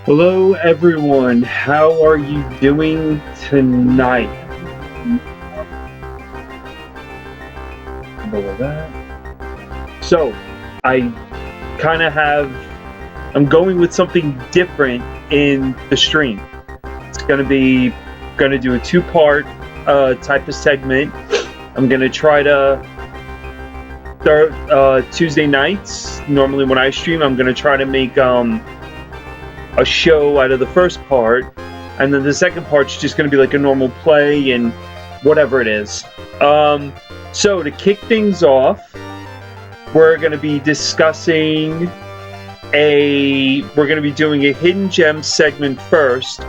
Hello, everyone. How are you doing tonight? Below that. So, I kind of I'm going with something different in the stream. It's going to do a two-part type of segment. I'm going to try to start Tuesday nights. Normally, when I stream, I'm going to try to make a show out of the first part, and then the second part's just going to be like a normal play and whatever it is. So to kick things off, we're going to be discussing we're going to be doing a hidden gem segment first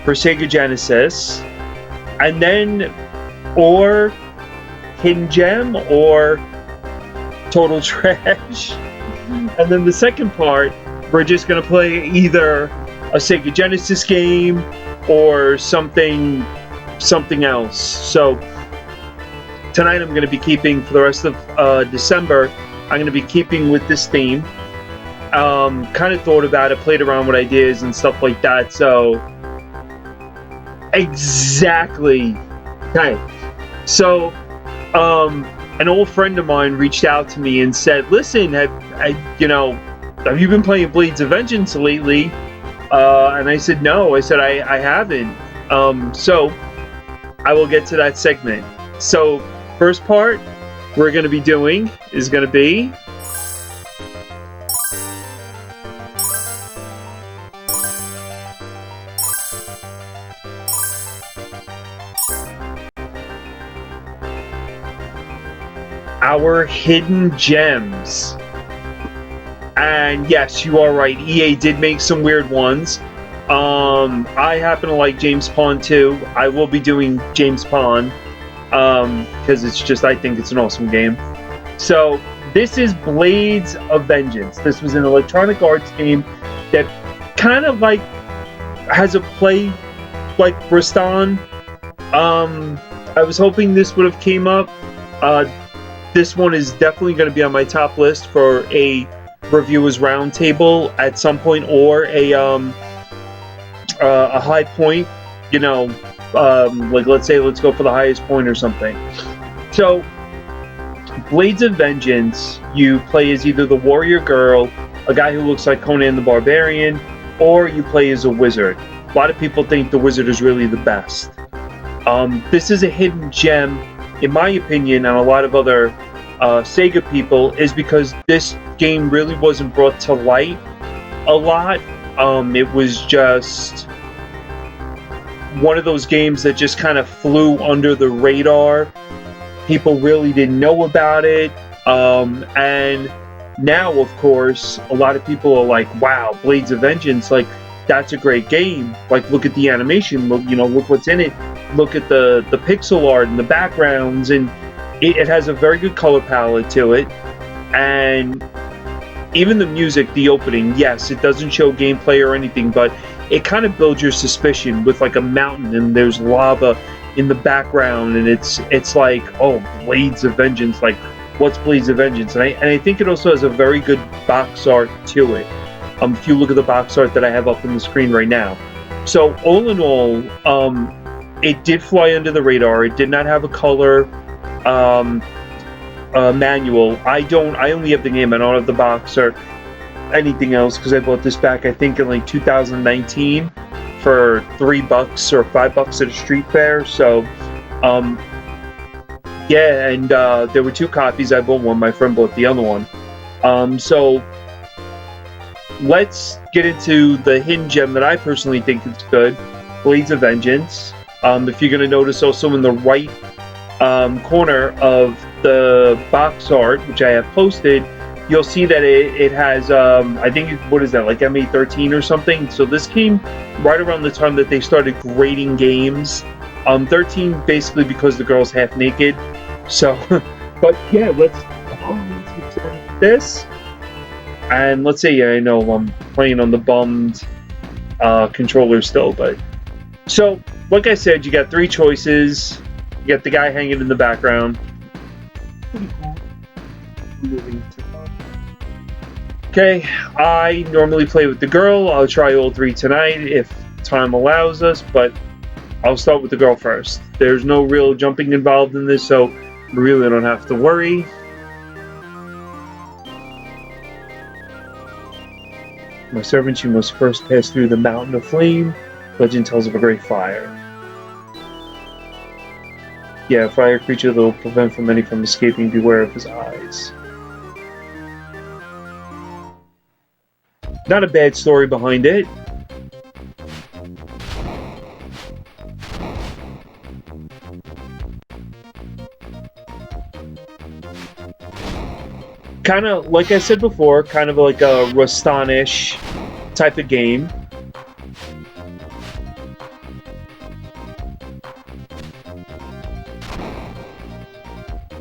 for Sega Genesis, and then or hidden gem or total trash. And then the second part, we're just going to play either a Sega Genesis game or something else. So tonight I'm going to be keeping, for the rest of December, I'm going to be keeping with this theme. Kind of thought about it, played around with ideas and stuff like that. So exactly. Okay. So an old friend of mine reached out to me and said, "Listen, have you been playing Blades of Vengeance lately?" And I said, "No." I said, I haven't. So I will get to that segment. So first part we're going to be doing is going to be our hidden gems. And yes, you are right. EA did make some weird ones. I happen to like James Pond too. I will be doing James Pond because I think it's an awesome game. So this is Blades of Vengeance. This was an Electronic Arts game that kind of like has a play like Bristan. I was hoping this would have came up. This one is definitely going to be on my top list for a reviewers roundtable at some point, or a high point, like let's go for the highest point or something. So Blades of Vengeance, you play as either the warrior girl, a guy who looks like Conan the Barbarian, or you play as a wizard. A lot of people think the wizard is really the best. This is a hidden gem, in my opinion, and a lot of other Sega people, is because this game really wasn't brought to light a lot. It was just one of those games that just kind of flew under the radar. People really didn't know about it. And now, of course, a lot of people are like, wow, Blades of Vengeance, like, that's a great game. Like, look at the animation, look what's in it. Look at the pixel art and the backgrounds, and it has a very good color palette to it. And even the music, the opening, yes, it doesn't show gameplay or anything, but it kind of builds your suspicion with like a mountain and there's lava in the background, and it's like, oh, Blades of Vengeance, like, what's Blades of Vengeance? And I think it also has a very good box art to it. If you look at the box art that I have up on the screen right now. So all in all, it did fly under the radar. It did not have a color manual. I only have the game. I don't have the box or anything else because I bought this back, I think, in like 2019 for $3 or $5 at a street fair. So yeah, and there were two copies. I bought one, my friend bought the other one. So let's get into the hidden gem that I personally think is good, Blades of Vengeance. If you're going to notice also in the right corner of the box art, which I have posted, you'll see that it has, I think, what is that, like MA13 or something? So this came right around the time that they started grading games. 13 basically because the girl's half naked. So, but yeah, let's get started with this. And let's see, I know I'm playing on the bummed controller still, but... So, like I said, you got three choices. You got the guy hanging in the background. Pretty cool. Okay, I normally play with the girl. I'll try all three tonight if time allows us, but I'll start with the girl first. There's no real jumping involved in this, so you really don't have to worry. My servant, you must first pass through the mountain of flame. Legend tells of a great fire. Yeah, a fire creature that will prevent many from escaping. Beware of his eyes. Not a bad story behind it. Kind of, like I said before, kind of like a Rustanish type of game.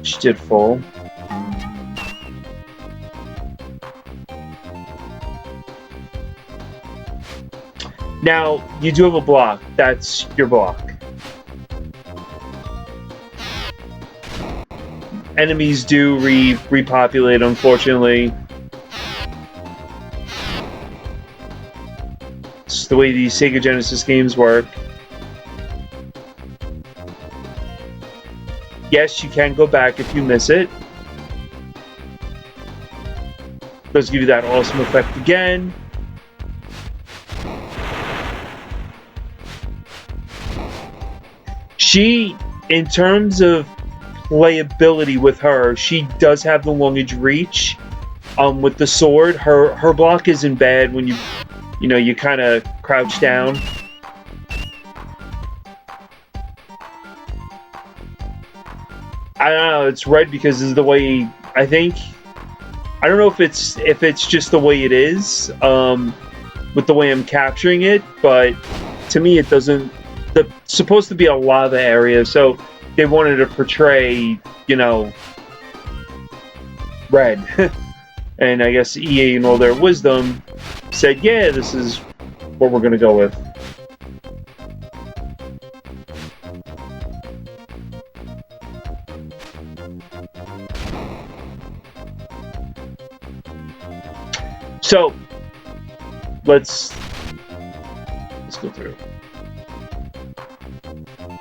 She did fall. Now, you do have a block. That's your block. Enemies do repopulate, unfortunately. It's the way these Sega Genesis games work. Yes, you can go back if you miss it. Does give you that awesome effect again. She, in terms of playability with her, she does have the longest reach. With the sword, her block isn't bad when you kind of crouch down. I don't know. It's red because is the way I think. I don't know if it's just the way it is with the way I'm capturing it, but to me it doesn't. It's supposed to be a lava area, so they wanted to portray, red. And I guess EA, in all their wisdom, said, yeah, this is what we're going to go with. So, let's go through.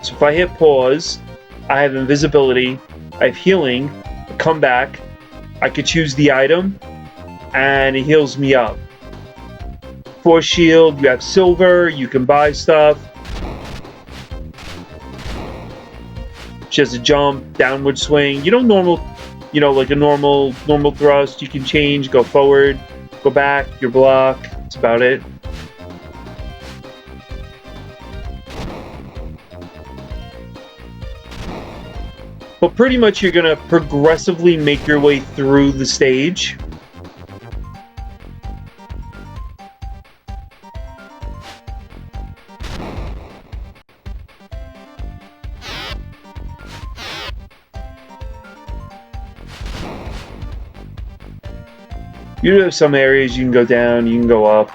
So if I hit pause, I have invisibility, I have healing, come back, I could choose the item, and it heals me up. Force shield, you have silver, you can buy stuff. She has a jump, downward swing. You don't like a normal thrust. You can change, go forward, go back, your block. That's about it. But pretty much you're going to progressively make your way through the stage. You do have some areas you can go down, you can go up.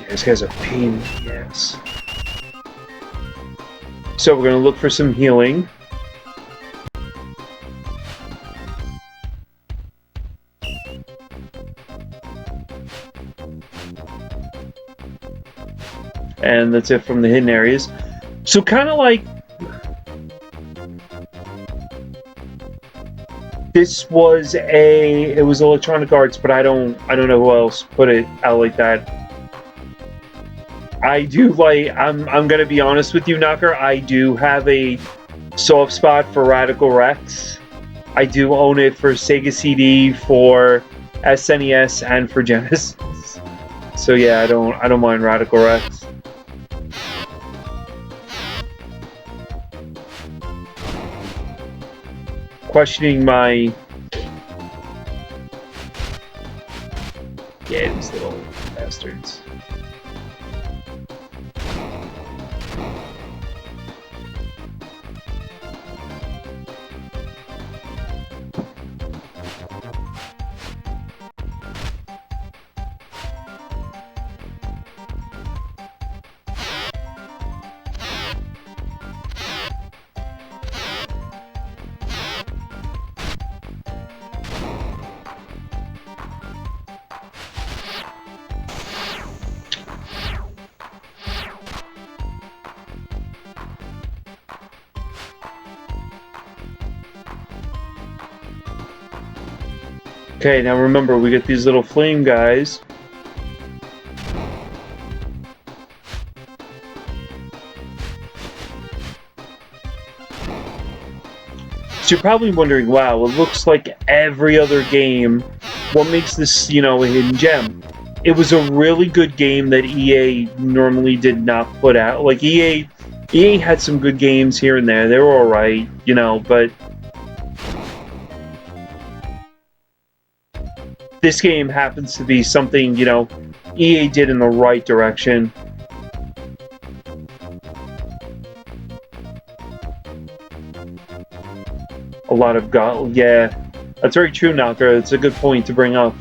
This guy's a pain in the ass. So we're going to look for some healing. And that's it from the hidden areas. So kind of like this was it was Electronic Arts, but I don't know who else put it out like that. I do like, I'm gonna be honest with you, Knocker, I do have a soft spot for Radical Rex. I do own it for Sega CD, for SNES, and for Genesis. So yeah, I don't mind Radical Rex. Questioning my... Yeah, these little bastards. Okay, now remember, we get these little flame guys. So you're probably wondering, wow, it looks like every other game. What makes this, you know, a hidden gem? It was a really good game that EA normally did not put out. Like, EA had some good games here and there. They were alright, you know, but this game happens to be something, you know, EA did in the right direction. A lot of yeah, that's very true, Naka. It's a good point to bring up.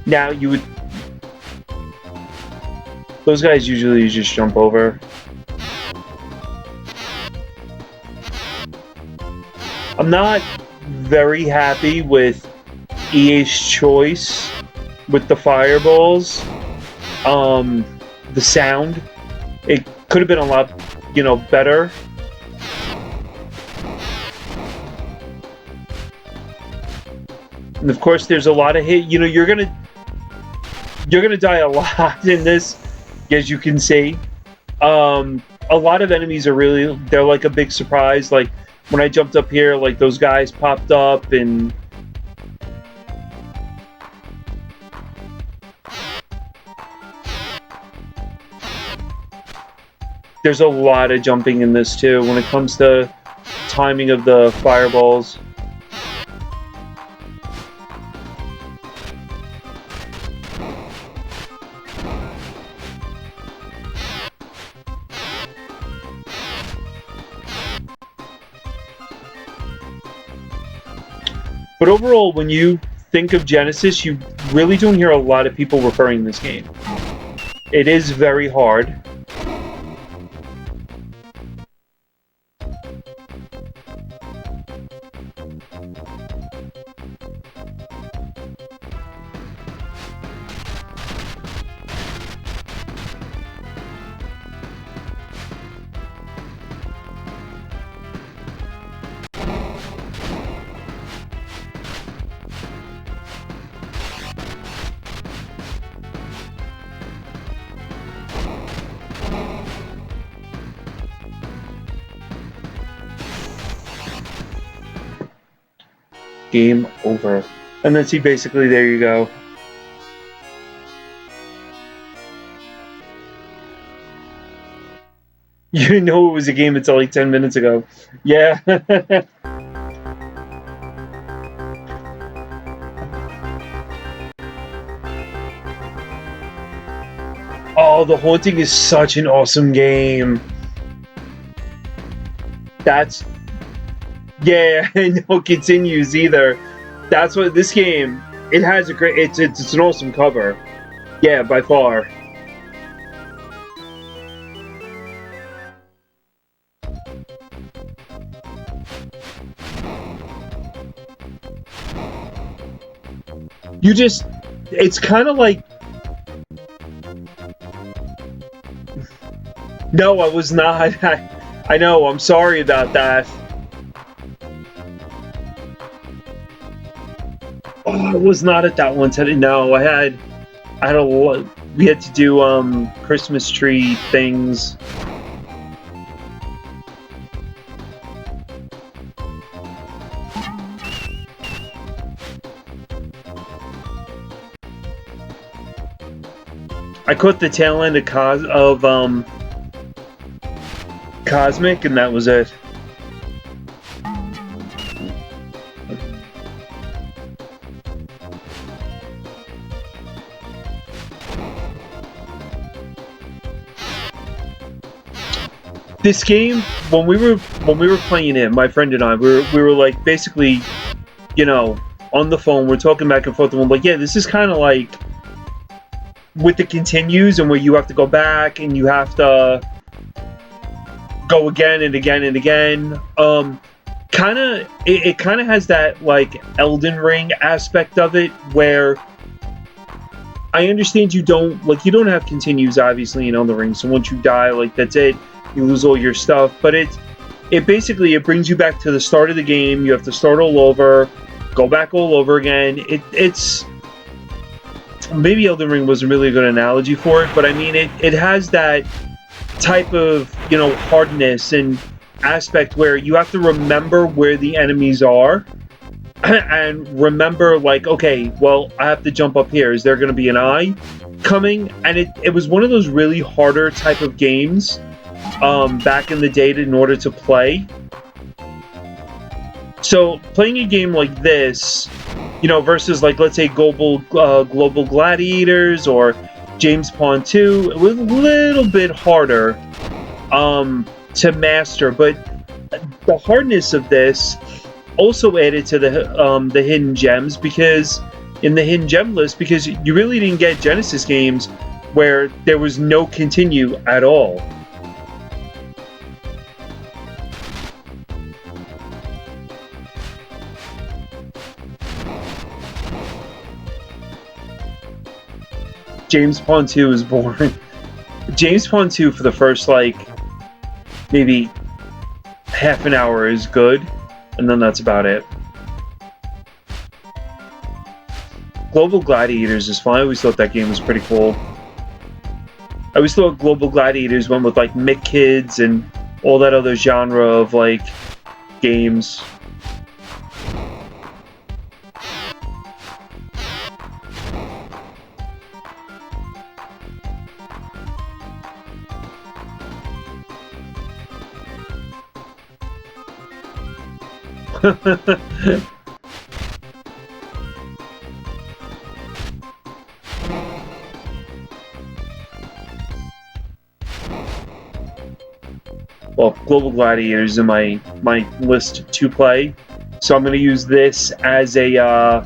Now you would... Those guys usually just jump over. I'm not very happy with EA's choice with the fireballs. The sound, it could have been a lot, you know, better. And of course, there's a lot of hit. You know, you're gonna die a lot in this, as you can see. A lot of enemies are really, they're like a big surprise. Like when I jumped up here, like those guys popped up and there's a lot of jumping in this too when it comes to timing of the fireballs. But overall, when you think of Genesis, you really don't hear a lot of people referring to this game. It is very hard. Game over. And then see, basically, there you go. You know it was a game until like 10 minutes ago. Yeah. Oh, The Haunting is such an awesome game. That's... Yeah, no continues either. That's what this game. It has a great. It's an awesome cover. Yeah, by far. You just. It's kind of like. No, I was not. I know. I'm sorry about that. Oh, I was not at that one today. No, I had a lot. We had to do Christmas tree things. I caught the tail end of Cosmic, and that was it. This game, when we were playing it, my friend and I, we were like basically, you know, on the phone. We're talking back and forth, and we're like, yeah, this is kind of like with the continues, and where you have to go back and you have to go again and again and again. It kind of has that like Elden Ring aspect of it, where I understand you don't have continues obviously in Elden Ring. So once you die, like that's it, you lose all your stuff. But it basically it brings you back to the start of the game. You have to start all over, go back all over again. It's maybe Elden Ring wasn't really a good analogy for it, but I mean it has that type of hardness and aspect where you have to remember where the enemies are and remember like, okay, well, I have to jump up here. Is there going to be an eye coming? And it was one of those really harder type of games back in the day in order to play. So playing a game like this, versus like let's say Global Gladiators or James Pond 2, it was a little bit harder to master, but the hardness of this also added to the hidden gems, because in the hidden gem list, because you really didn't get Genesis games where there was no continue at all. James Pond 2 is boring. James Pond 2 for the first maybe half an hour is good, and then that's about it. Global Gladiators is fun. I always thought that game was pretty cool. I always thought Global Gladiators went with like Mick Kids and all that other genre of games. Well, Global Gladiators is in my list to play, so I'm going to use this as a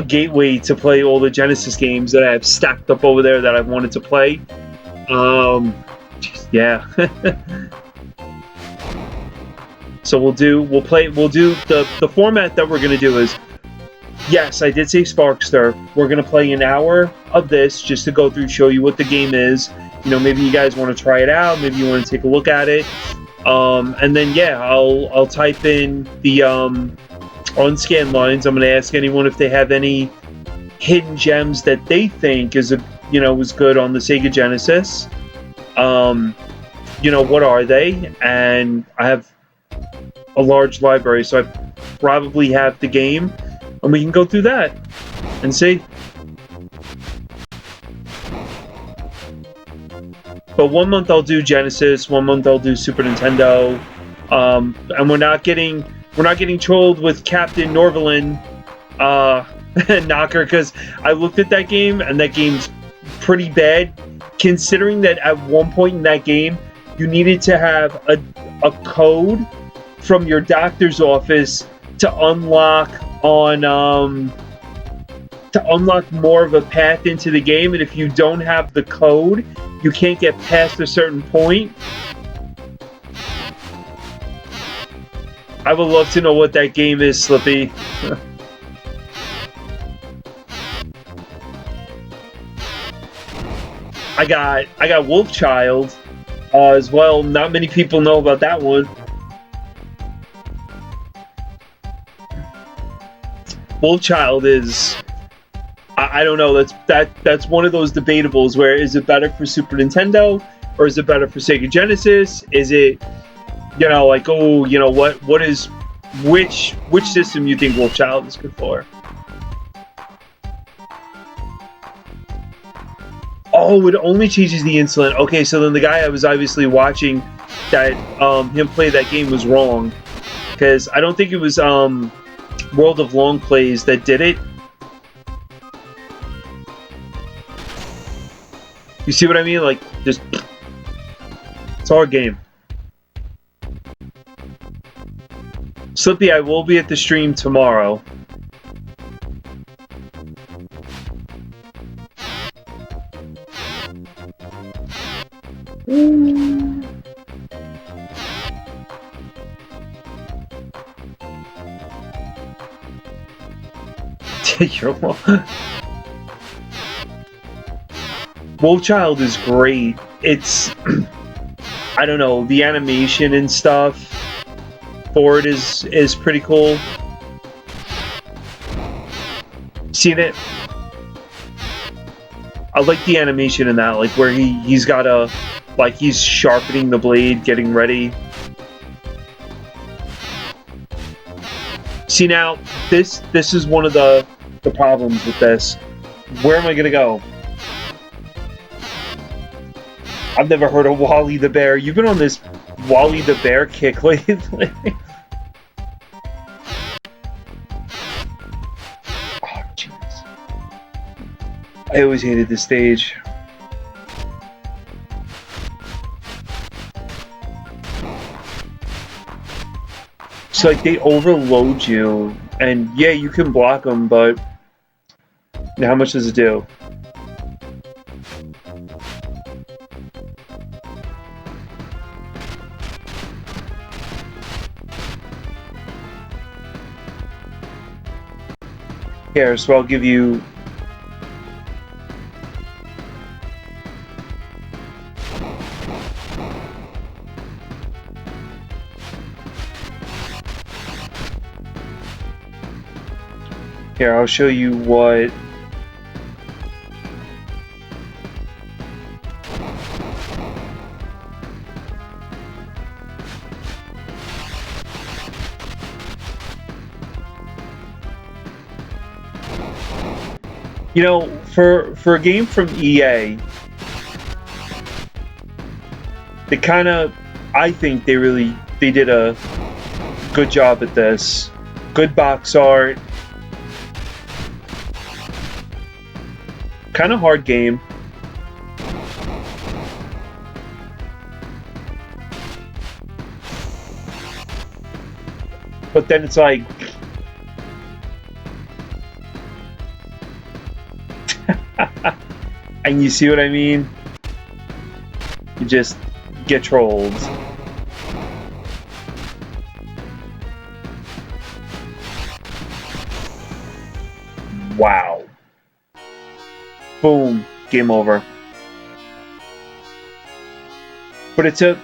gateway to play all the Genesis games that I have stacked up over there that I've wanted to play. Yeah. So we'll do the format that we're going to do is, yes, I did say Sparkster. We're going to play an hour of this just to go through, show you what the game is. Maybe you guys want to try it out. Maybe you want to take a look at it. And then, yeah, I'll type in the on-scan lines. I'm going to ask anyone if they have any hidden gems that they think was good on the Sega Genesis. What are they? And I have a large library, so I probably have the game, and we can go through that and see. But 1 month I'll do Genesis, 1 month I'll do Super Nintendo, and we're not getting trolled with Captain Norvalin Knocker, because I looked at that game and that game's pretty bad, considering that at one point in that game you needed to have a code from your doctor's office to unlock more of a path into the game, and if you don't have the code, you can't get past a certain point. I would love to know what that game is, Slippy. I got Wolfchild as well. Not many people know about that one. Wolfchild is, I don't know, that's one of those debatables where, is it better for Super Nintendo or is it better for Sega Genesis? Is it, which system you think Wolfchild is good for? Oh, it only changes the insulin. Okay, so then the guy I was obviously watching that him play that game was wrong, because I don't think it was World of Long Plays that did it. You see what I mean? Just it's our game. Slippy, I will be at the stream tomorrow. You're Wolfchild is great. It's I don't know, the animation and stuff for it is pretty cool. Seen it? I like the animation in that, like where he's got a like he's sharpening the blade, getting ready. See now, this is one of the problems with this. Where am I gonna go? I've never heard of Wally the Bear. You've been on this Wally the Bear kick lately. Oh, jeez. I always hated this stage. So, like, they overload you, and yeah, you can block them, but how much does it do? Here, so I'll give you... Here, I'll show you what... You know, for a game from EA, they kind of, I think they did a good job at this. Good box art. Kind of hard game. But then it's like... And you see what I mean? You just get trolled. Wow. Boom. Game over. But it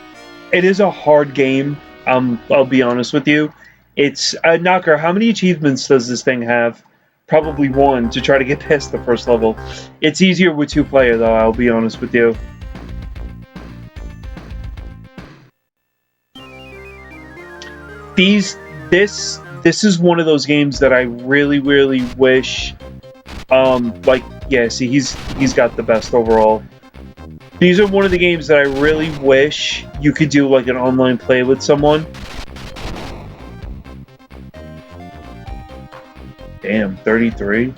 is a hard game. I'll be honest with you. It's Knocker, how many achievements does this thing have? Probably one to try to get past the first level. It's easier with 2-player though, I'll be honest with you. This is one of those games that I really wish like, yeah, see, he's got the best overall. These are one of the games that I really wish you could do like an online play with someone. Damn, 33?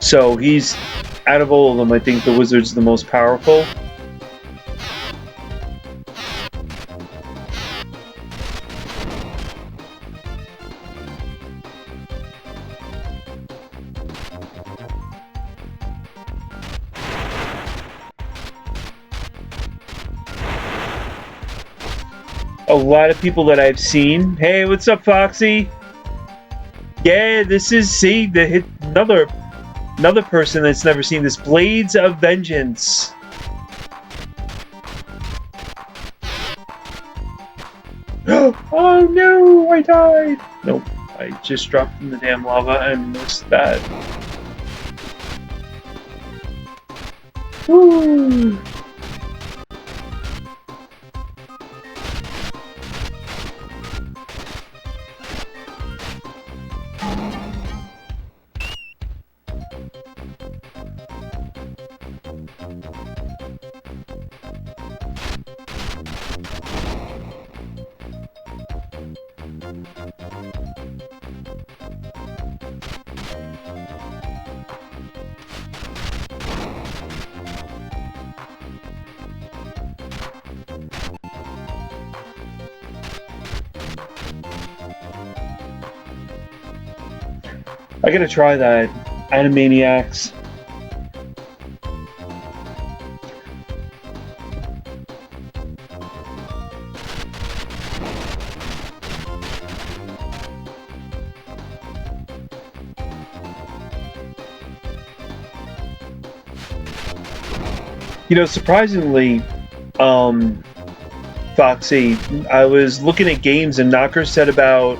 So he's... Out of all of them, I think the wizard's the most powerful. A lot of people that I've seen... Hey, what's up, Foxy? Yeah, this is... See, another person that's never seen this. Blades of Vengeance. Oh no, I died. Nope, I just dropped in the damn lava and missed that. Woo! I gotta try that. Animaniacs. You know, surprisingly, Foxy, I was looking at games and Knocker said about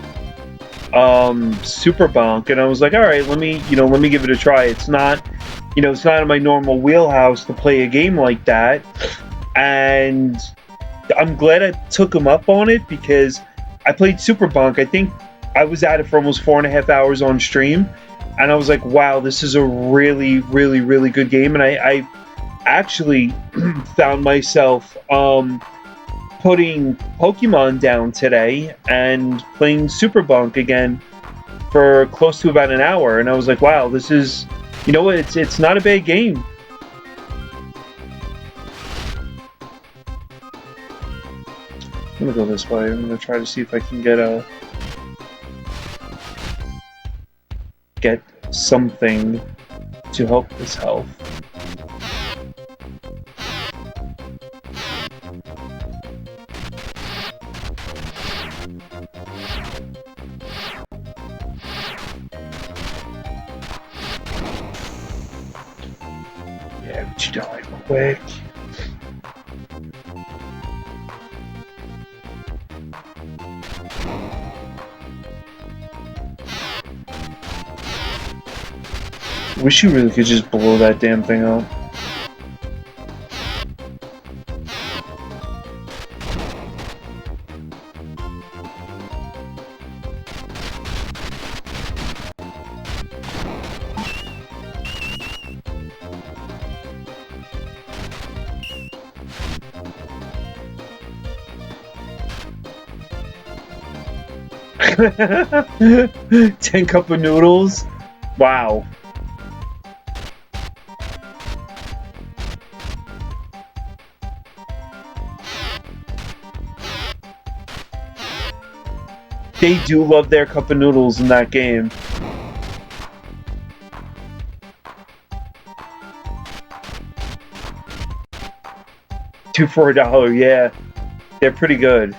Super Bonk, and I was like, all right, let me give it a try. It's not, it's not in my normal wheelhouse to play a game like that, and I'm glad I took him up on it because I played Super Bonk. I think I was at it for almost 4.5 hours on stream, and I was like, wow, this is a really, really, really good game, and I actually found myself putting Pokemon down today and playing Super Bonk again for close to about an hour, and I was like, wow, this is, it's not a bad game. I'm gonna go this way. I'm gonna try to see if I can get something to help this health. Yeah, but you die quick. Wish you really could just blow that damn thing up. Ten cup of noodles? Wow. They do love their cup of noodles in that game. Two for $1, yeah. They're pretty good.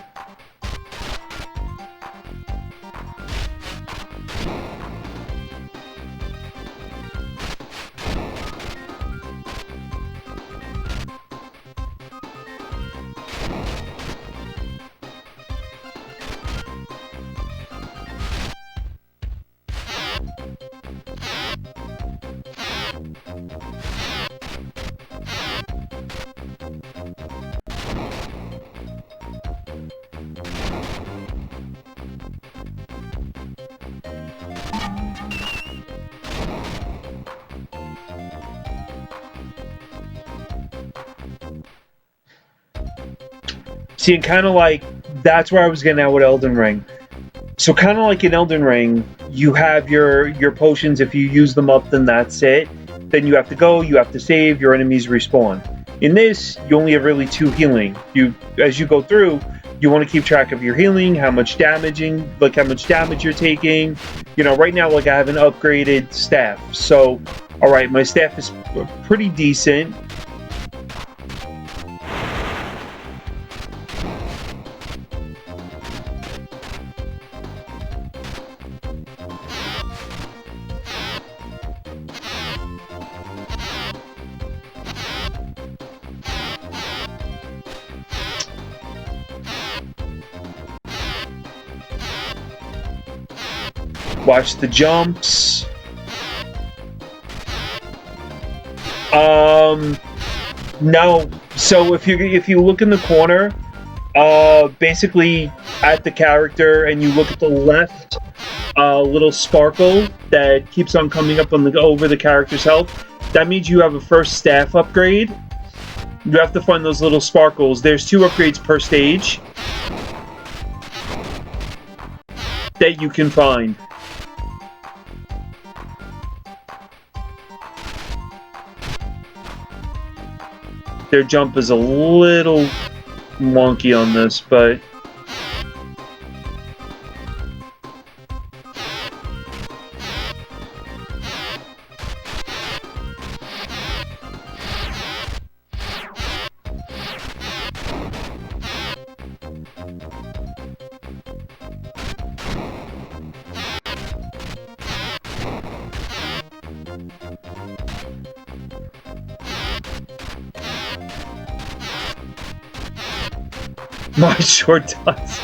See, and kind of like, that's where I was getting at with Elden Ring. So kind of like in Elden Ring, you have your potions. If you use them up, then that's it. Then you have to go, you have to save, your enemies respawn. In this, you only have really 2 healing. As you go through, you want to keep track of your healing, how much damage you're taking. Right now, like, I have an upgraded staff. So, alright, my staff is pretty decent. Watch the jumps. No. So if you look in the corner, basically at the character, and you look at the left, little sparkle that keeps on coming up on over the character's health. That means you have a first staff upgrade. You have to find those little sparkles. There's 2 upgrades per stage that you can find. Their jump is a little wonky on this, but My short does.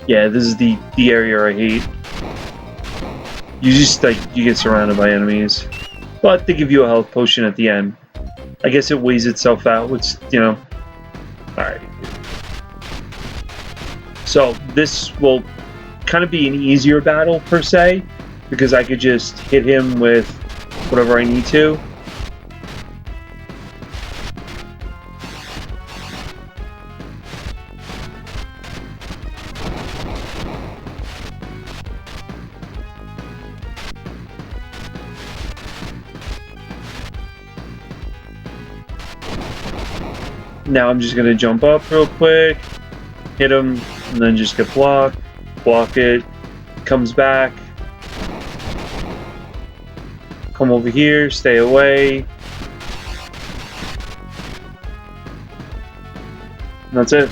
Yeah, this is the area I hate. You just like you get surrounded by enemies, but they give you a health potion at the end. I guess it weighs itself out. Which all right. So this will kind of be an easier battle per se, because I could just hit him with whatever I need to. Now I'm just gonna jump up real quick, hit him, and then just get blocked, block it, comes back, come over here, stay away, and that's it.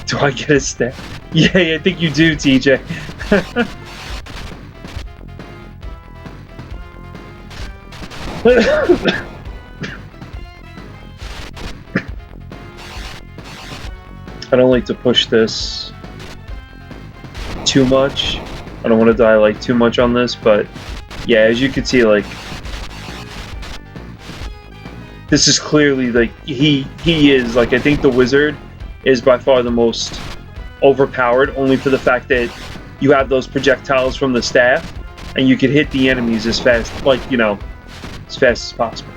Do I get a stat? Yeah, I think you do, TJ. I don't like to push this too much. I don't want to die like too much on this, but yeah, as you can see, like this is clearly like he is like, I think the wizard is by far the most overpowered, only for the fact that you have those projectiles from the staff and you can hit the enemies as fast, like, as fast as possible.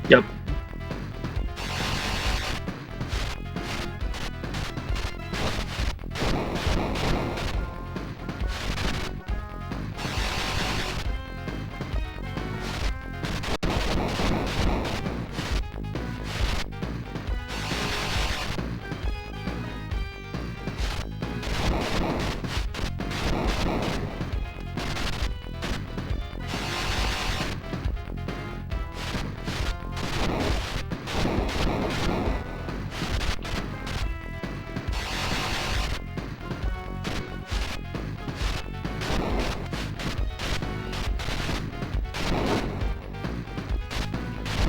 Yep.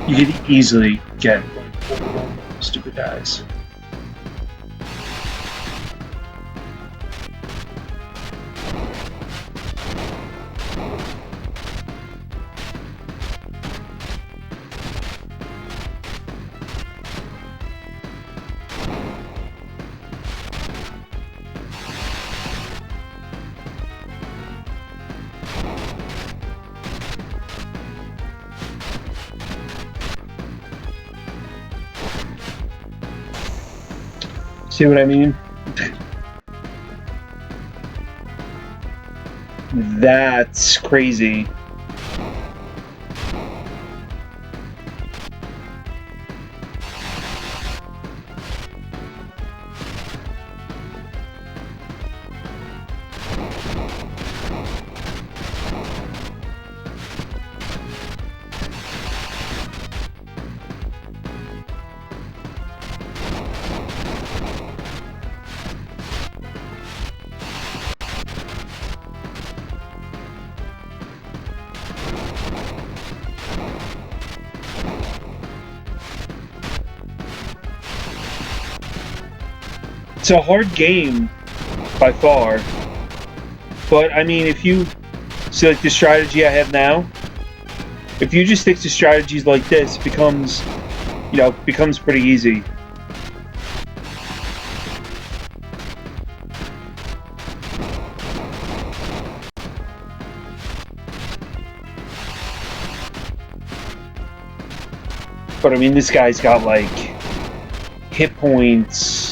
You can easily get stupid guys. See what I mean? That's crazy. It's a hard game by far, but I mean, if you See, like the strategy I have now. If you just stick to strategies like this, it becomes, becomes pretty easy. But I mean, this guy's got like hit points.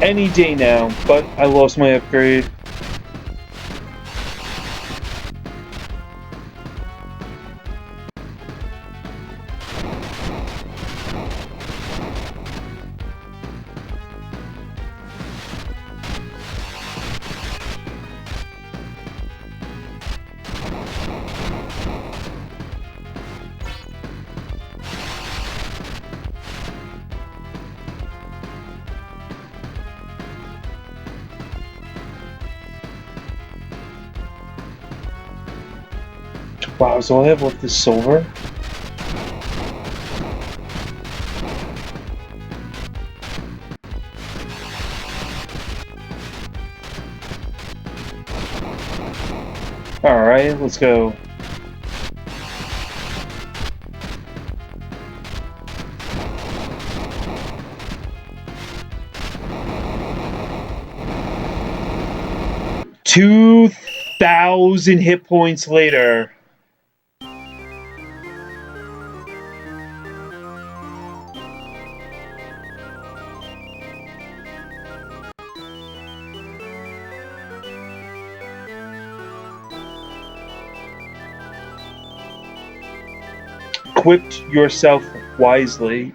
Any day now, but I lost my upgrade. Wow, so all I have left is silver? Alright, let's go. $2,000 hit points later. Equipped yourself wisely.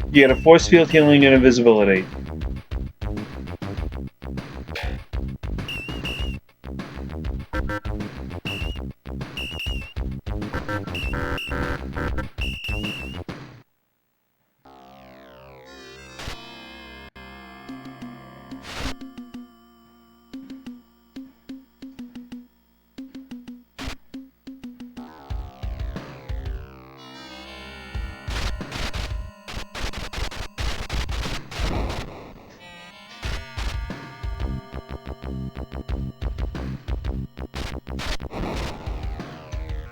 You get a force field, healing, and invisibility.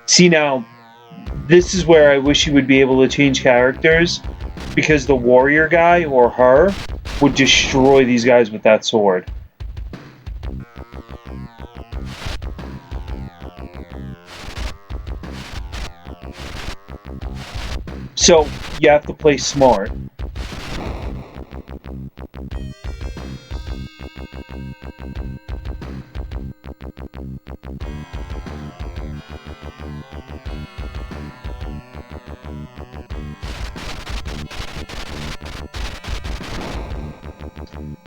See, now, this is where I wish you would be able to change characters, because the warrior guy, or her, would destroy these guys with that sword. So, you have to play smart.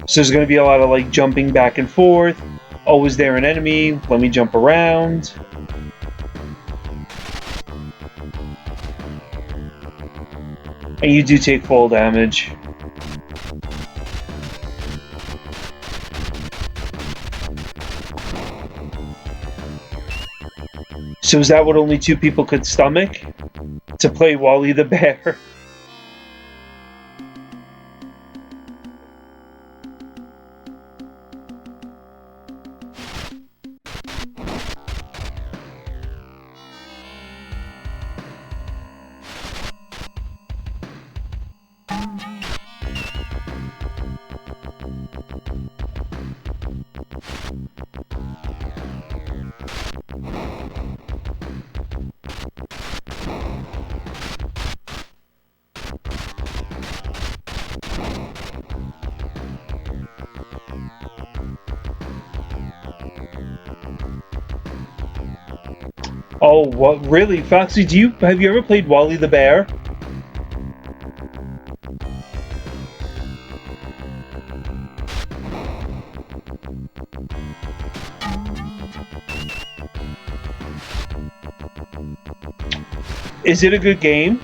So there's going to be a lot of like jumping back and forth. Oh, is there an enemy? Let me jump around. And you do take full damage. So is that what only 2 people could stomach? To play Wally the Bear? Oh, what? Really, Foxy? Have you ever played Wally the Bear? Is it a good game?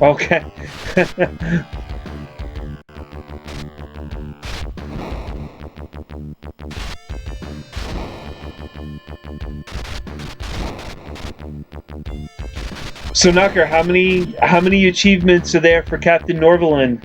Okay. So, Knocker, how many achievements are there for Captain Norvalin?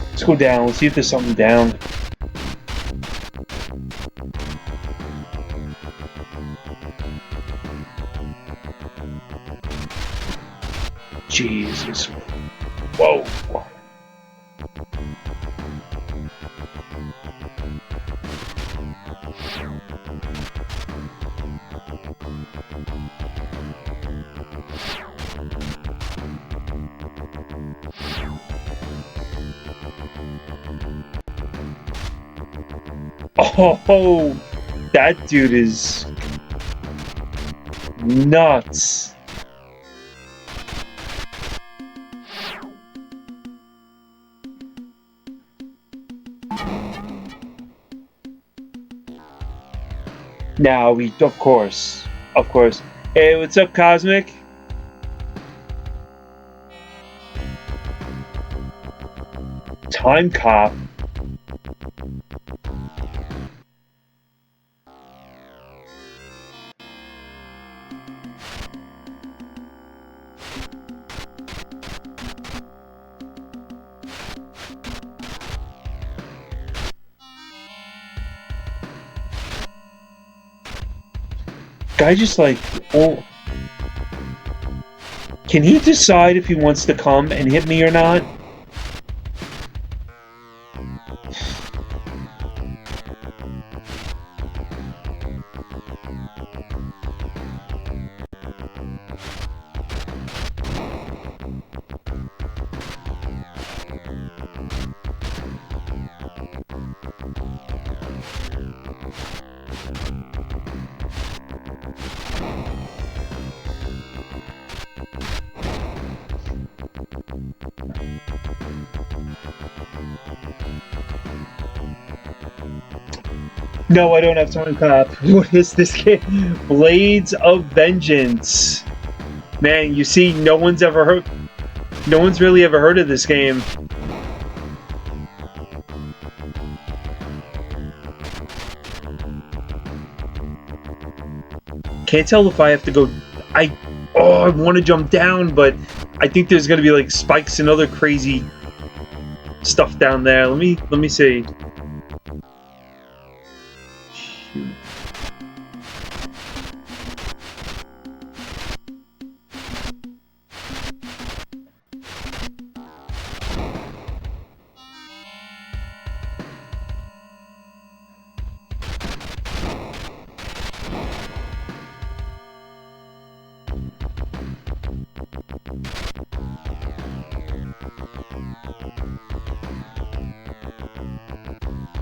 Let's go down. Let's see if there's something down. Jesus. Whoa. Oh, that dude is nuts. Now of course. Hey, what's up, Cosmic? Time Cop. Guy just like, oh, can he decide if he wants to come and hit me or not? No, I don't have Time Cop. What is this game? Blades of Vengeance. Man, you see, no one's really ever heard of this game. Can't tell if I have to go. I want to jump down, but I think there's gonna be like spikes and other crazy stuff down there. Let me see.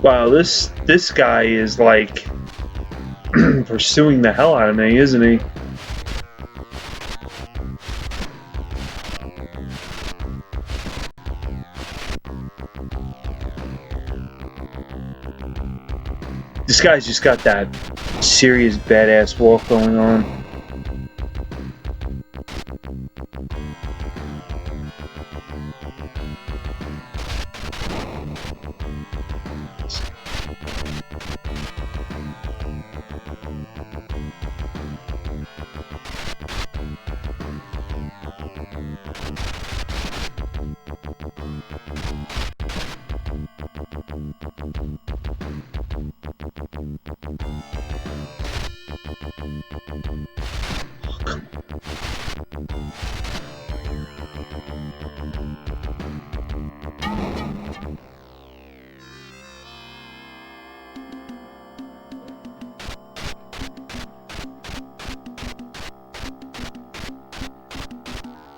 Wow, this guy is like pursuing the hell out of me, isn't he? This guy's just got that serious badass walk going on.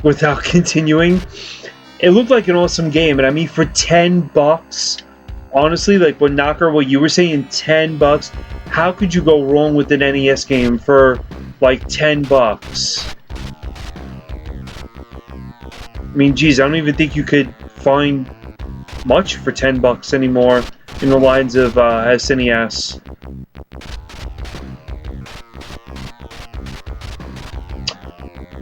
Without continuing, it looked like an awesome game, and I mean, for $10, honestly, like what Knocker, what you were saying, $10. How could you go wrong with an NES game for like $10? I mean, geez, I don't even think you could find much for $10 anymore in the lines of SNES.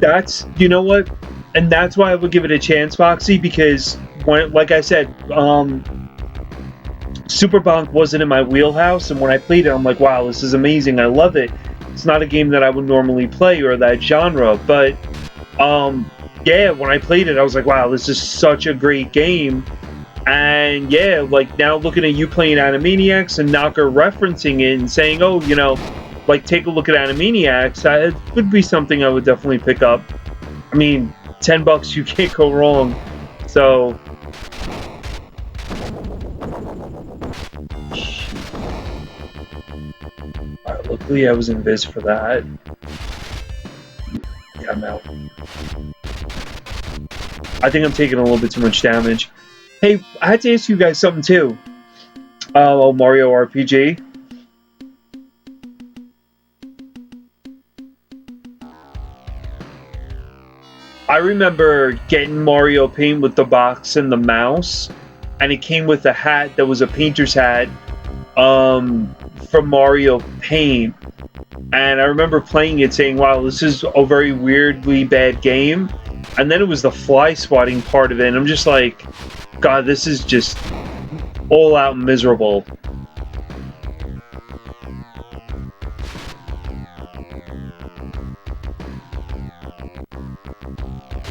That's, you know what? And that's why I would give it a chance, Foxy, because when, like I said, Super Bonk wasn't in my wheelhouse, and when I played it, I'm like, wow, this is amazing. I love it. It's not a game that I would normally play or that genre, but yeah, when I played it, I was like, wow, this is such a great game. And yeah, like now looking at you playing Animaniacs and Knocker referencing it and saying, oh, you know, like take a look at Animaniacs, it would be something I would definitely pick up. I mean, $10, you can't go wrong. So alright, luckily I was in Viz for that. Yeah, I'm out. I think I'm taking a little bit too much damage. Hey, I had to ask you guys something too. Mario RPG. I remember getting Mario Paint with the box and the mouse, and it came with a hat that was a painter's hat from Mario Paint. And I remember playing it saying, wow, this is a very weirdly bad game. And then it was the fly swatting part of it, and I'm just like, God, this is just all out miserable.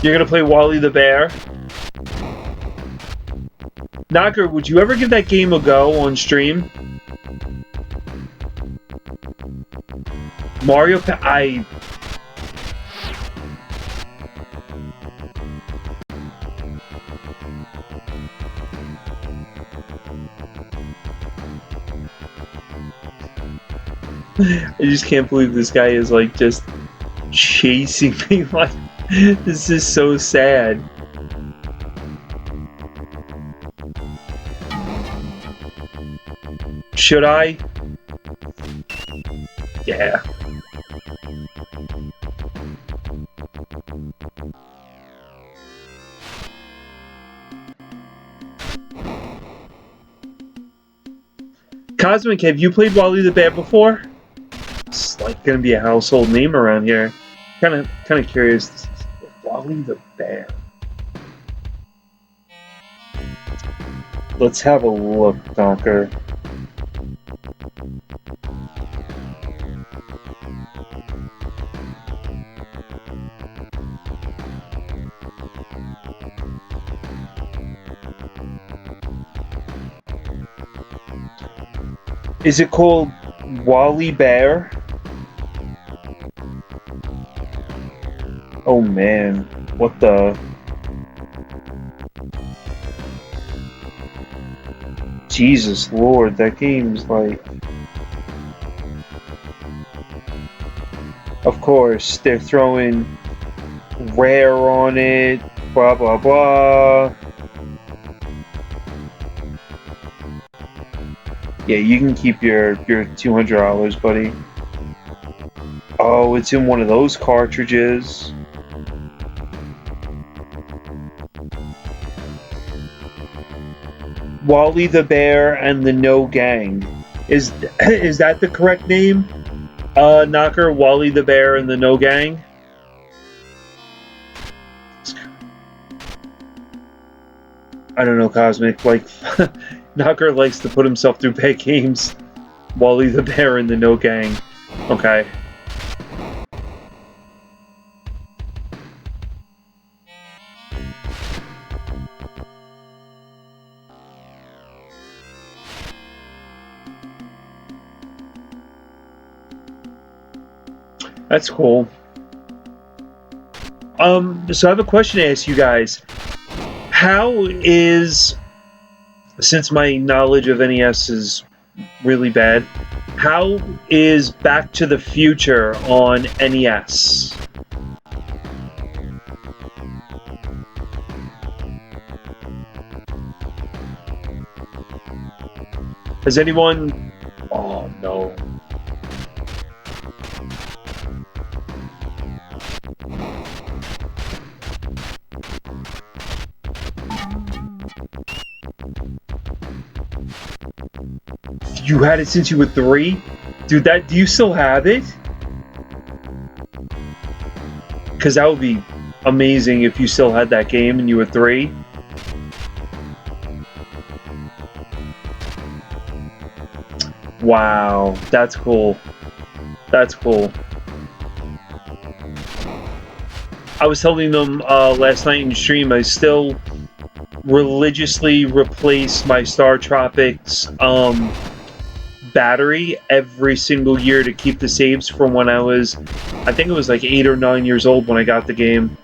You're gonna play Wally the Bear? Knocker, would you ever give that game a go on stream? Mario I just can't believe this guy is like just chasing me. Like, this is so sad. Should I? Yeah. Cosmic, have you played Wally the Bear before? It's like gonna be a household name around here. Kind of curious. Wally the Bear. Let's have a look, Knocker. Is it called Wally Bear? Oh man, what the? Jesus Lord, that game's like... Of course, they're throwing rare on it, blah blah blah. Yeah, you can keep your $200, buddy. Oh, it's in one of those cartridges. Wally the Bear and the No Gang. Is that the correct name? Knocker, Wally the Bear and the No Gang? I don't know, Cosmic. Like, Knocker likes to put himself through bad games. Wally the Bear and the No Gang. Okay. That's cool. So I have a question to ask you guys. How is, since my knowledge of NES is really bad, how is Back to the Future on NES? Has anyone? Oh no. You had it since you were 3? Dude, do you still have it? Because that would be amazing if you still had that game and you were 3. Wow, that's cool. That's cool. I was telling them last night in stream, I still religiously replace my Star Tropics battery every single year to keep the saves from when I think it was like 8 or 9 years old when I got the game.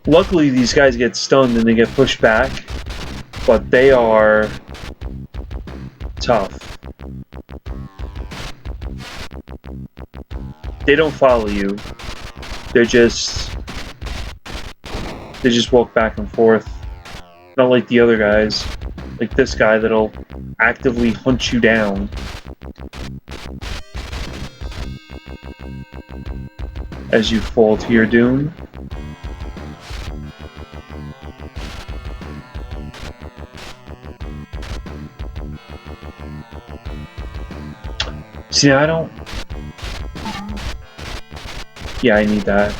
Luckily, these guys get stunned and they get pushed back, but they are tough. They don't follow you. They just walk back and forth. Not like the other guys. Like this guy that'll actively hunt you down as you fall to your doom. See, I don't... Yeah, I need that.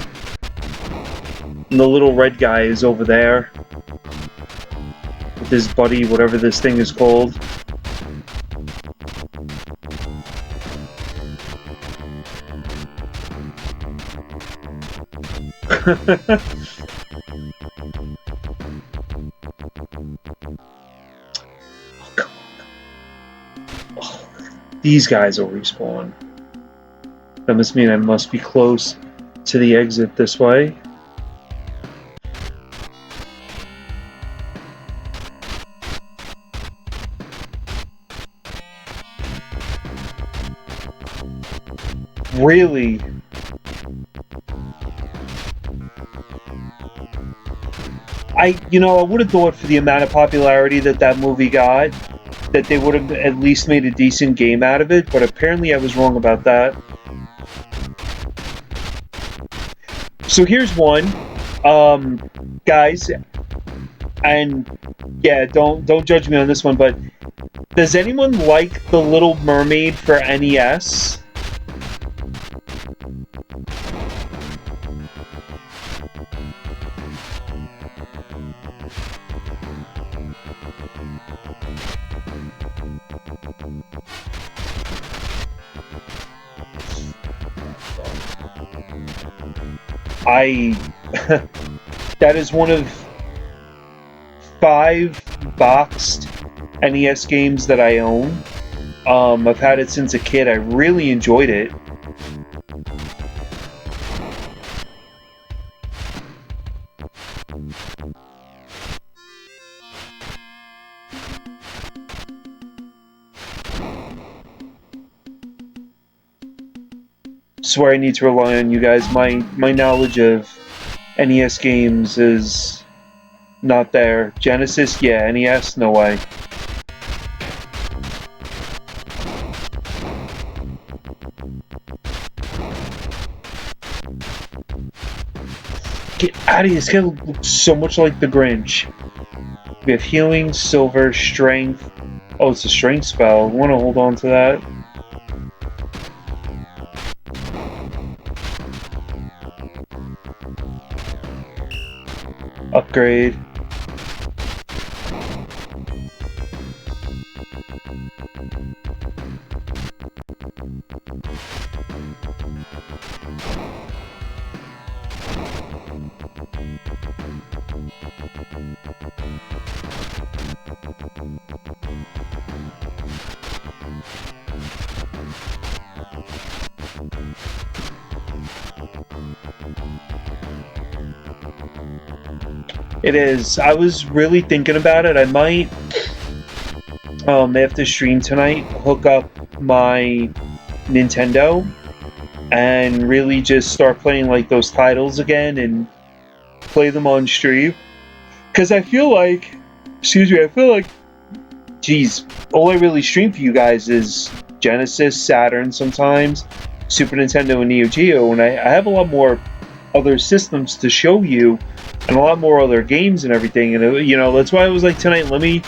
And the little red guy is over there. With his buddy, whatever this thing is called. These guys will respawn. That must mean I must be close to the exit this way. Really? I would have thought for the amount of popularity that movie got, that they would have at least made a decent game out of it, but apparently I was wrong about that. So here's one, guys, and yeah, don't judge me on this one, but does anyone like The Little Mermaid for NES? That is one of 5 boxed NES games that I own. I've had it since a kid. I really enjoyed it. Swear I need to rely on you guys. My knowledge of NES games is not there. Genesis, yeah. NES, no way. Get out of here. This guy looks so much like the Grinch. We have healing, silver, strength. Oh, it's a strength spell. I want to hold on to that. Upgrade. It is. I was really thinking about it. I might, after stream tonight, hook up my Nintendo and really just start playing like those titles again and play them on stream. Because I feel like, geez, all I really stream for you guys is Genesis, Saturn sometimes, Super Nintendo, and Neo Geo, and I have a lot more other systems to show you, and a lot more other games and everything. And you know, that's why I was like tonight, let me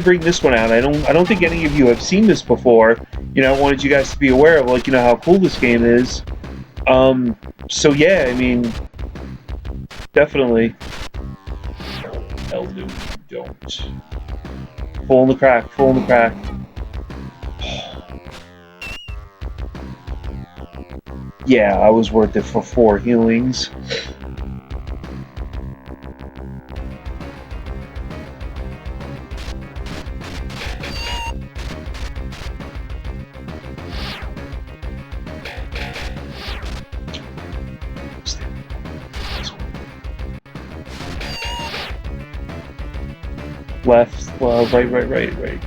bring this one out. I don't think any of you have seen this before. You know, I wanted you guys to be aware of, like, you know, how cool this game is. So yeah, I mean, definitely. Hell no, you don't. Full in the crack, full in the crack. Yeah, I was worth it for 4 healings. Left, well, right.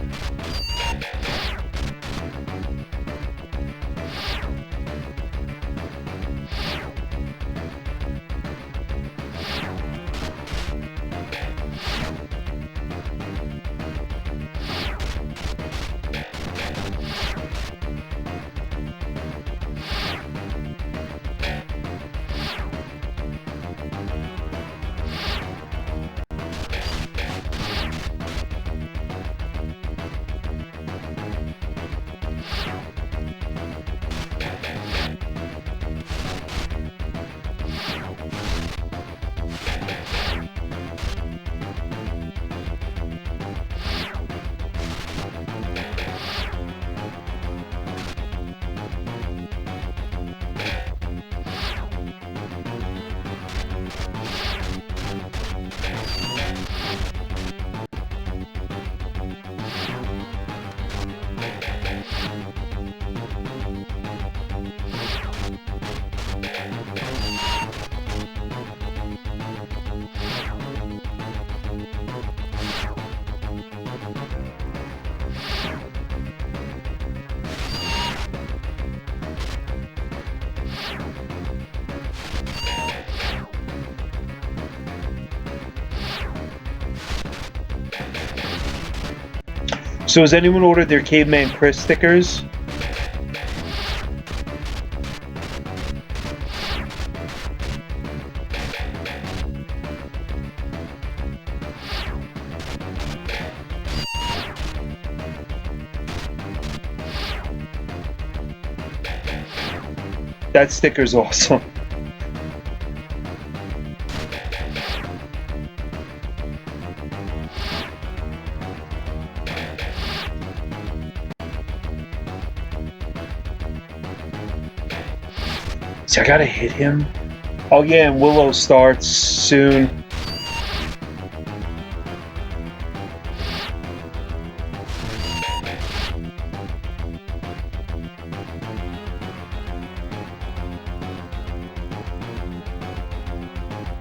So has anyone ordered their Caveman Chris stickers? That sticker's awesome. See, I gotta hit him. Oh yeah, and Willow starts soon.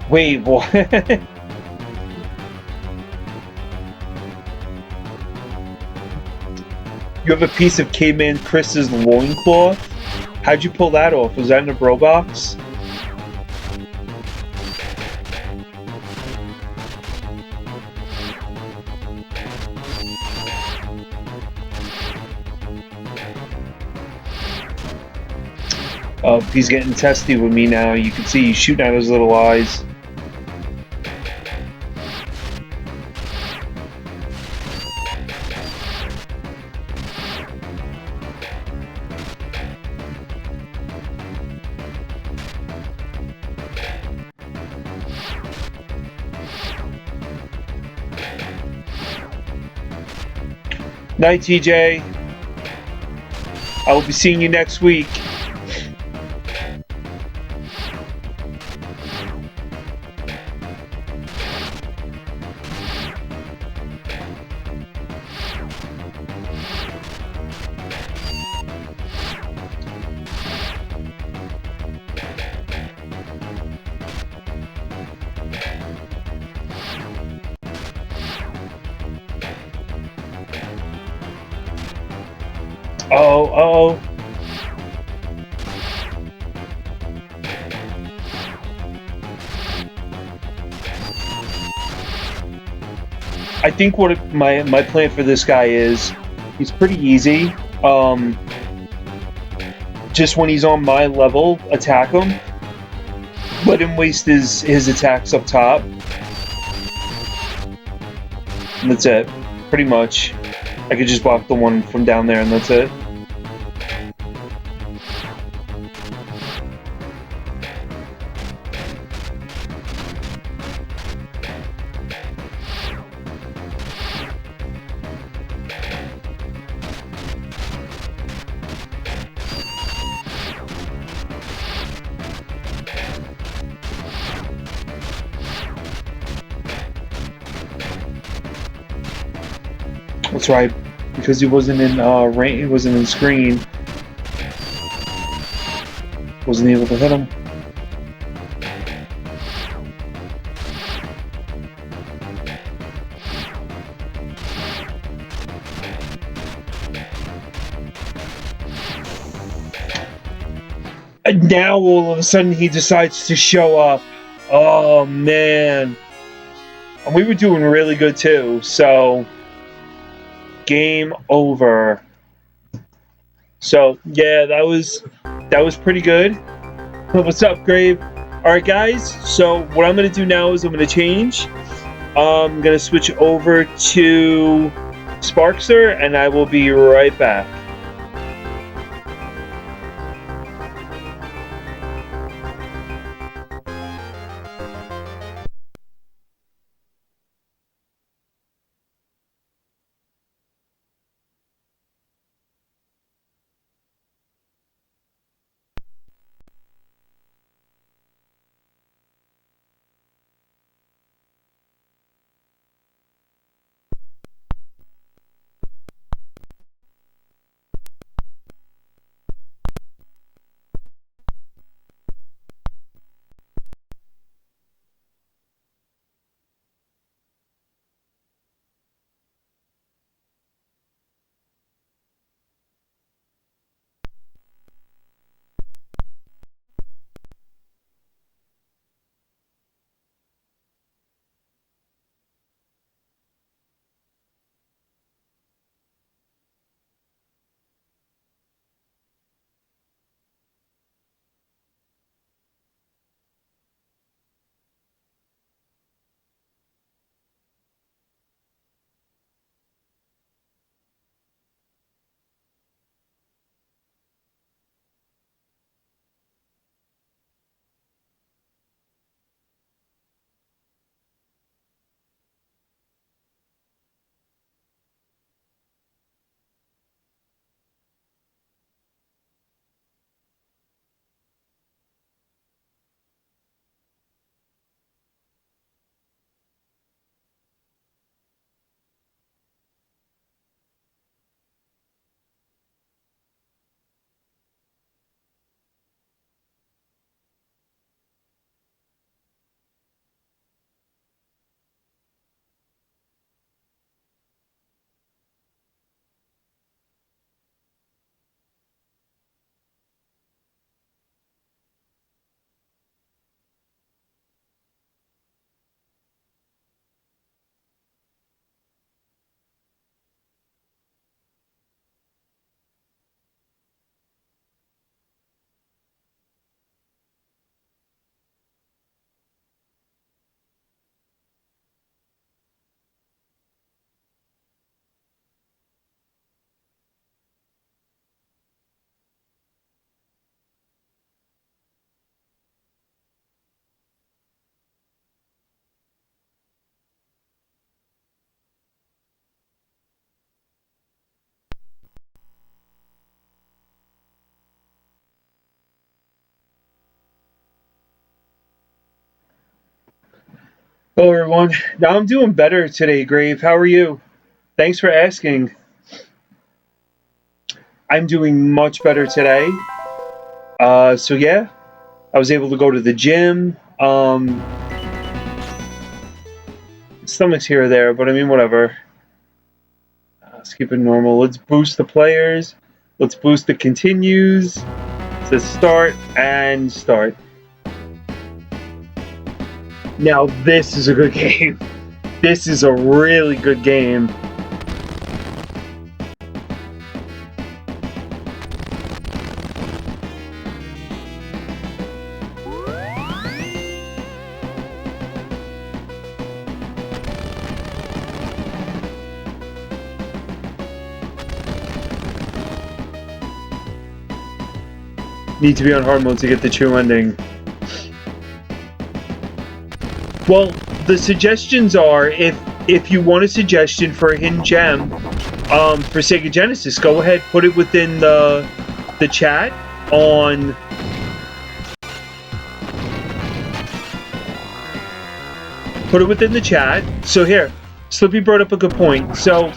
Wait, what? You have a piece of Caveman Chris's loincloth? How'd you pull that off? Was that in a bro box? Oh, he's getting testy with me now. You can see he's shooting out his little eyes. Night, TJ. I will be seeing you next week. Oh. I think what my plan for this guy is, he's pretty easy. Just when he's on my level, attack him. Let him waste his attacks up top. And that's it. Pretty much. I could just block the one from down there and that's it. That's right, because he wasn't in range, he wasn't in screen. Wasn't able to hit him. And now all of a sudden he decides to show up. Oh man. And we were doing really good too, so game over. So yeah, that was pretty good. What's up, Grave? Alright guys, so what I'm gonna do now is I'm gonna change. I'm gonna switch over to Sparkster and I will be right back. Hello, everyone. Now I'm doing better today, Grave. How are you? Thanks for asking. I'm doing much better today. So yeah, I was able to go to the gym. Stomach's here or there, but I mean, whatever. Let's keep it normal. Let's boost the players. Let's boost the continues. Let's start and start. Now this is a good game. This is a really good game. Need to be on hard mode to get the true ending. Well, the suggestions are if you want a suggestion for a hidden gem for Sega Genesis, go ahead, put it within the chat on put it within the chat. So here, Slippy brought up a good point. So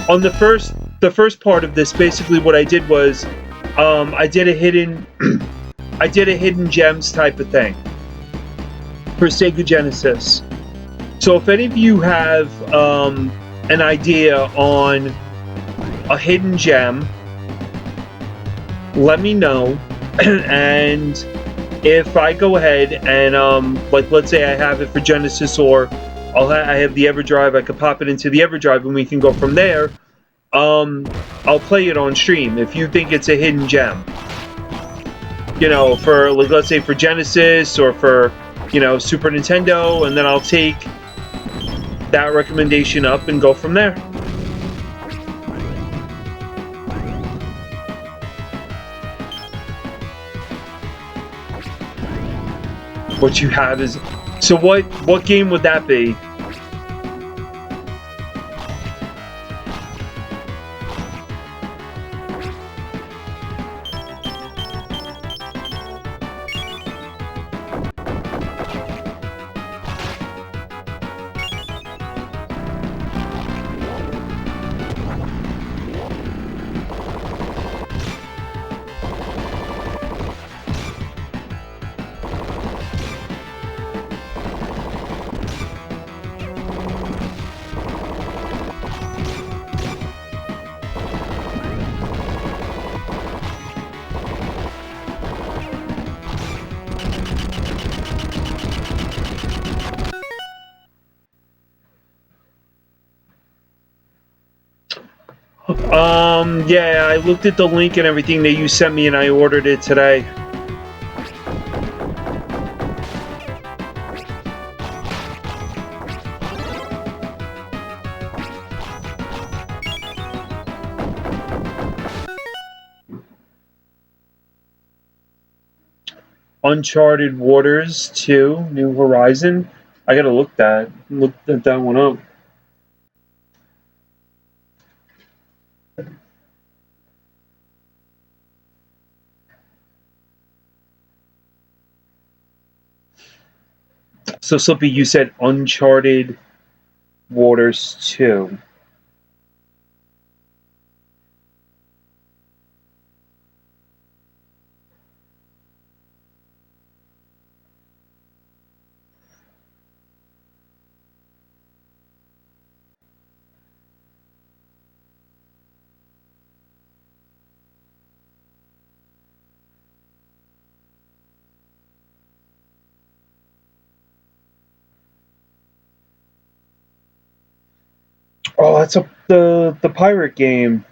on the first part of this, basically what I did was I did a hidden gems type of thing for Sega Genesis. So if any of you have an idea on a hidden gem, let me know. And if I go ahead and like, let's say I have it for Genesis, or I have the EverDrive, I could pop it into the EverDrive and we can go from there. I'll play it on stream if you think it's a hidden gem. You know, for, like, let's say for Genesis or for, you know, Super Nintendo, and then I'll take that recommendation up and go from there. What you have is, so what game would that be? Yeah, I looked at the link and everything that you sent me and I ordered it today. Uncharted Waters 2, New Horizon. I gotta look that one up. So, Slippy, you said Uncharted Waters 2. Oh, that's the pirate game.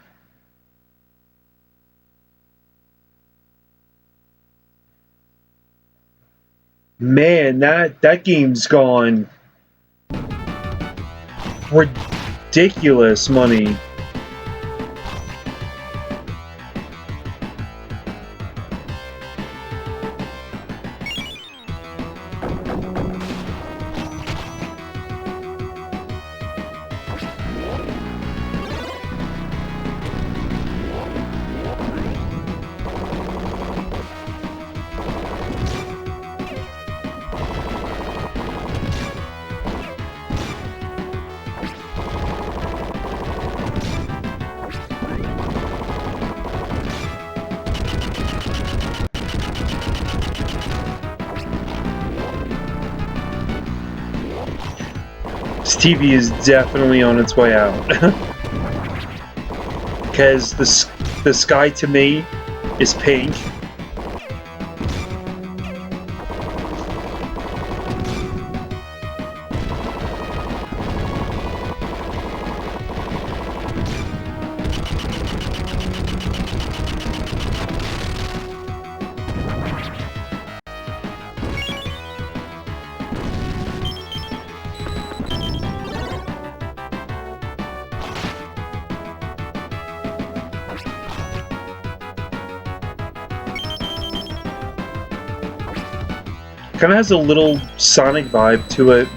Man, that game's gone ridiculous money. TV is definitely on its way out. Because the sky to me is pink. Kind of has a little Sonic vibe to it.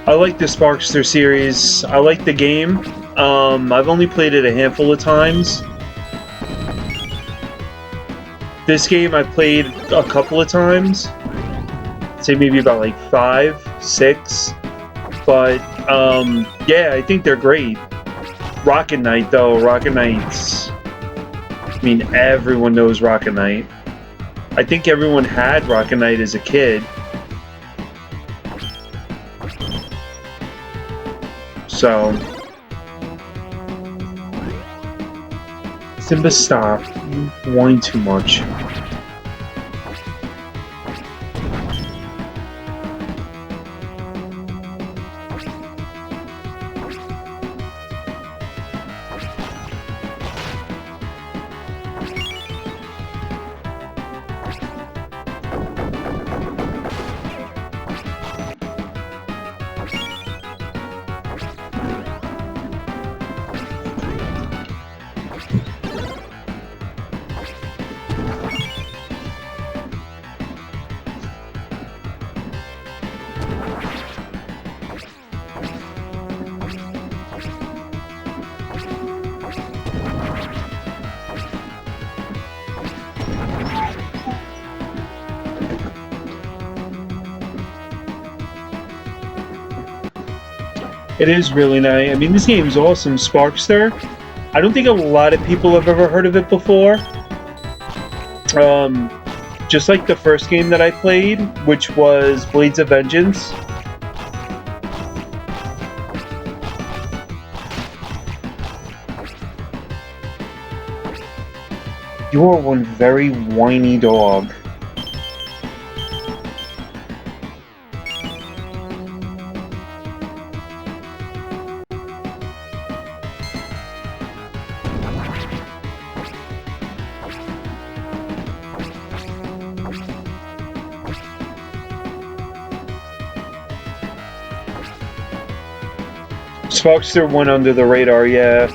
I like the Sparkster series. I like the game. I've only played it a handful of times. This game I played a couple of times. I'd say maybe about like 5, 6. But yeah, I think they're great. Rocket Knight though, Rocket Knight's... I mean, everyone knows Rocket Knight. I think everyone had Rocket Knight as a kid. So... Simba, stop. You whine too much. It is really nice. I mean, this game is awesome. Sparkster. I don't think a lot of people have ever heard of it before. Just like the first game that I played, which was Blades of Vengeance. You are one very whiny dog. Sparkster went under the radar, yeah.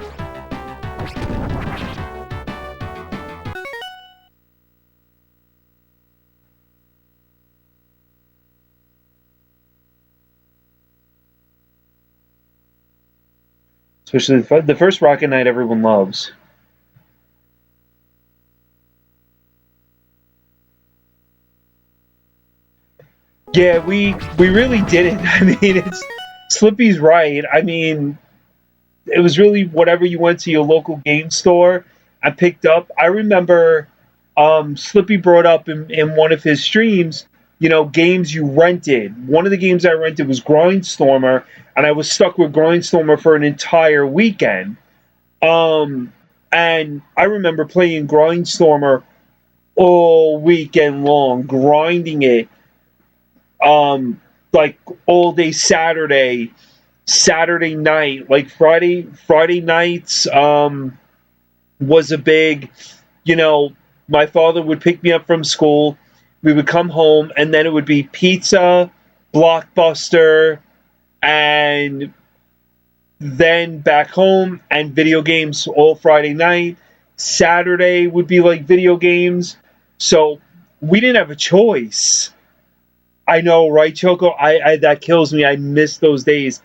Especially the first Rocket Knight everyone loves. Yeah, we really didn't. I mean, it's Slippy's right. I mean, it was really whatever you went to your local game store and picked up. I remember Slippy brought up in one of his streams, you know, games you rented. One of the games I rented was Grindstormer, and I was stuck with Grindstormer for an entire weekend. And I remember playing Grindstormer all weekend long, grinding it, like all day Saturday night, like Friday nights, was a big, you know, my father would pick me up from school, we would come home, and then it would be pizza, Blockbuster, and then back home and video games all Friday night. Saturday would be like video games. So we didn't have a choice. I know, right, Choco? I that kills me. I miss those days.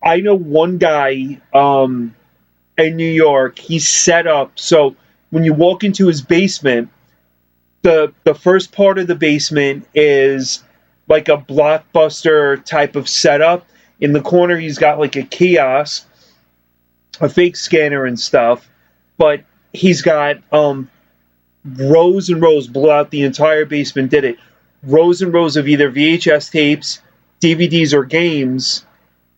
I know one guy in New York. He's set up so when you walk into his basement, The first part of the basement is like a blockbuster type of setup. In the corner, he's got like a kiosk, a fake scanner and stuff, but he's got rows and rows, blew out the entire basement, did it. Rows and rows of either VHS tapes, DVDs, or games.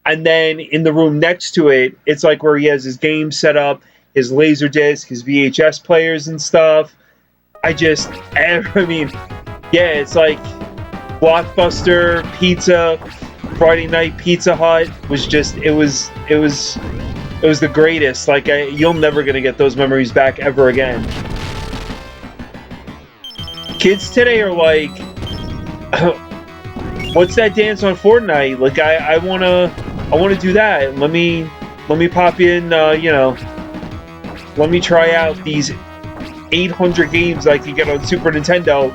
And then in the room next to it, it's like where he has his game set up, his laser disc, his VHS players and stuff. I mean, yeah, it's like Blockbuster, pizza, Friday night Pizza Hut was just, it was the greatest. Like, you'll never gonna get those memories back ever again. Kids today are like, what's that dance on Fortnite? Like, I wanna do that. Let me pop in, let me try out these 800 games I could get on Super Nintendo,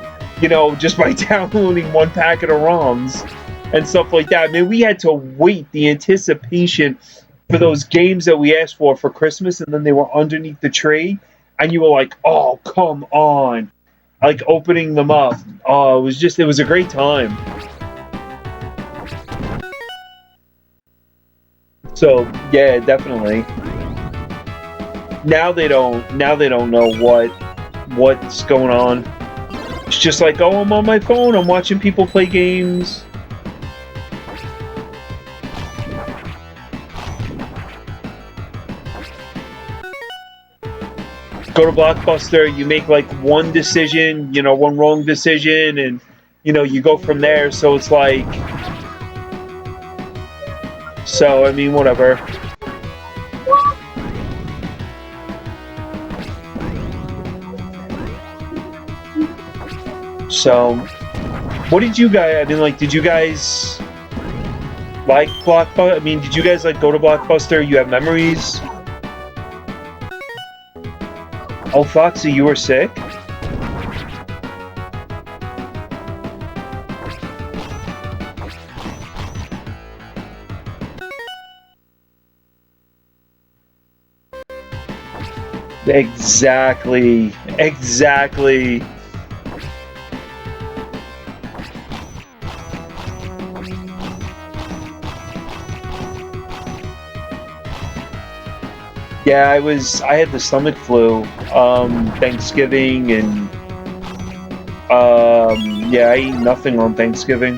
just by downloading one packet of ROMs and stuff like that. Man, we had to wait the anticipation for those games that we asked for Christmas, and then they were underneath the tree, and you were like, oh, come on. Like, opening them up. Oh, it was a great time. So, yeah, definitely. Now they don't know what's going on. It's just like, oh, I'm on my phone, I'm watching people play games. Go to Blockbuster, you make like one decision, one wrong decision, and you go from there. So it's like, I mean, whatever. So, what did you guys? I mean, like, did you guys like Blockbuster? I mean, did you guys like go to Blockbuster? You have memories? Oh, Foxy, you were sick? Exactly. Yeah, I had the stomach flu, Thanksgiving, and, yeah, I ate nothing on Thanksgiving.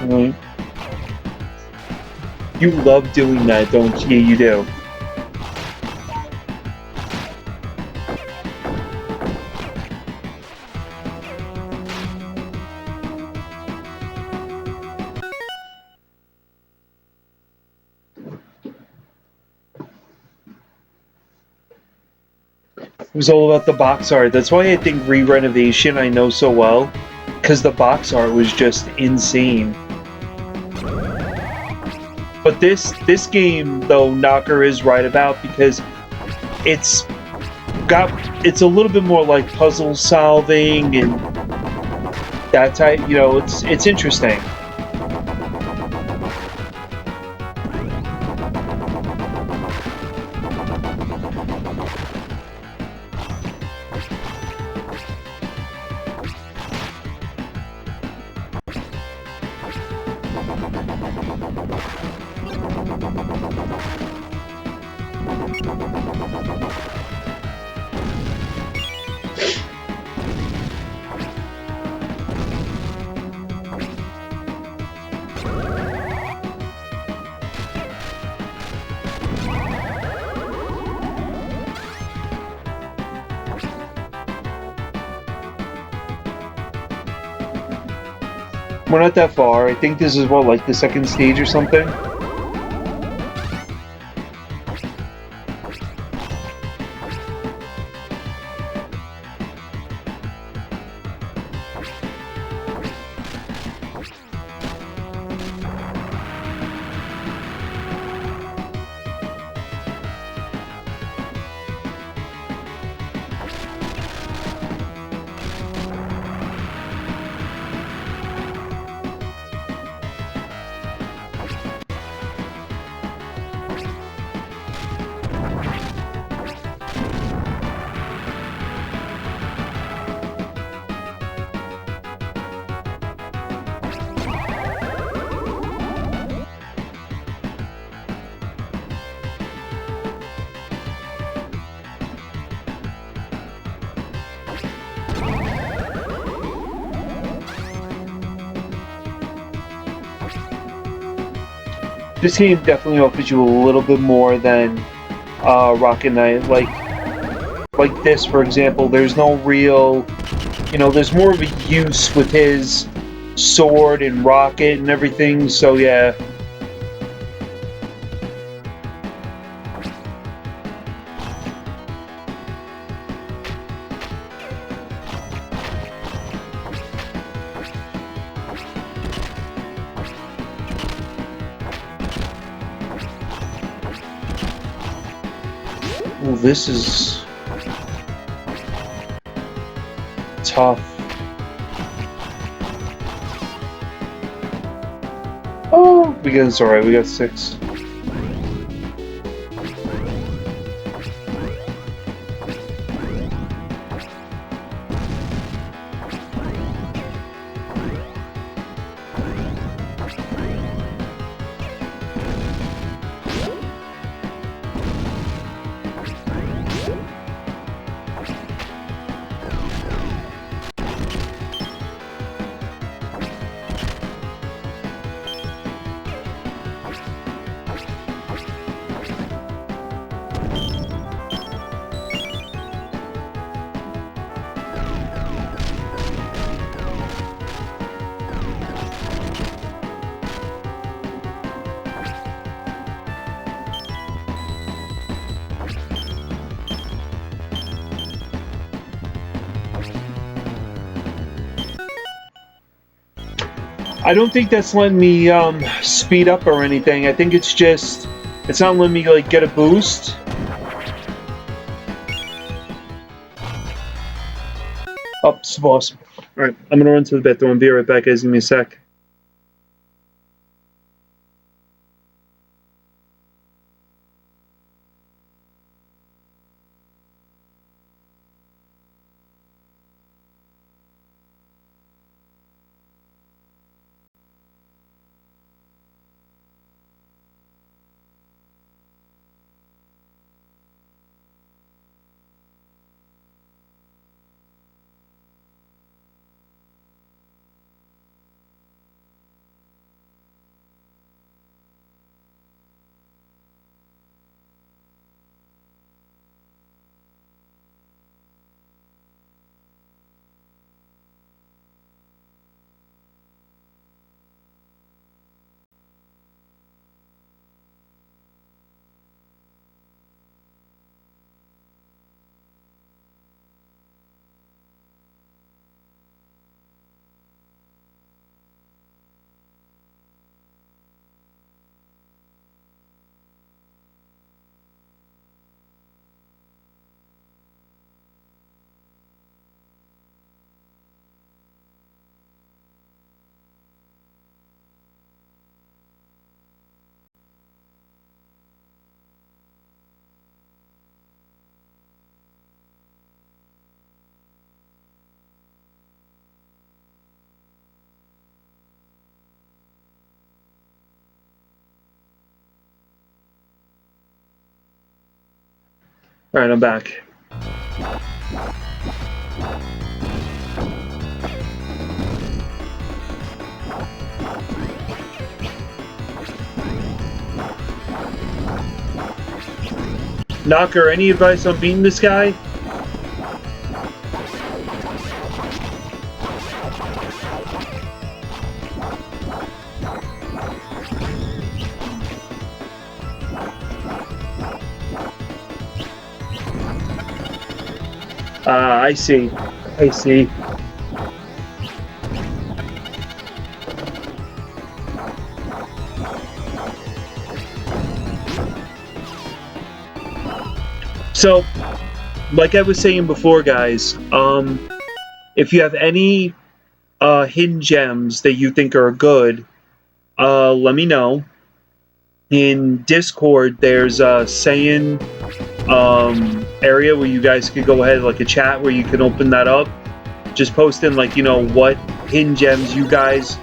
Mhm. You love doing that, don't you? You do. It was all about the box art. That's why I think Re-Renovation I know so well, because the box art was just insane. But this game, though, Knocker is right about, because it's a little bit more like puzzle solving and that type. It's interesting. We're not that far. I think this is what, like the second stage or something? This game definitely offers you a little bit more than Rocket Knight. Like this, for example, there's no real, there's more of a use with his sword and rocket and everything, so yeah. Ooh, this is tough. Oh, it's alright, we got 6. I don't think that's letting me speed up or anything. I think it's not letting me like get a boost. Oh, boss. Alright, I'm gonna run to the bathroom and be right back, guys. Give me a sec. Alright, I'm back. Knocker, any advice on beating this guy? I see. I see. So, like I was saying before, guys, if you have any hidden gems that you think are good, let me know. In Discord, there's a saying area where you guys could go ahead, like a chat where you can open that up. Just post in, like, what hidden gems you guys,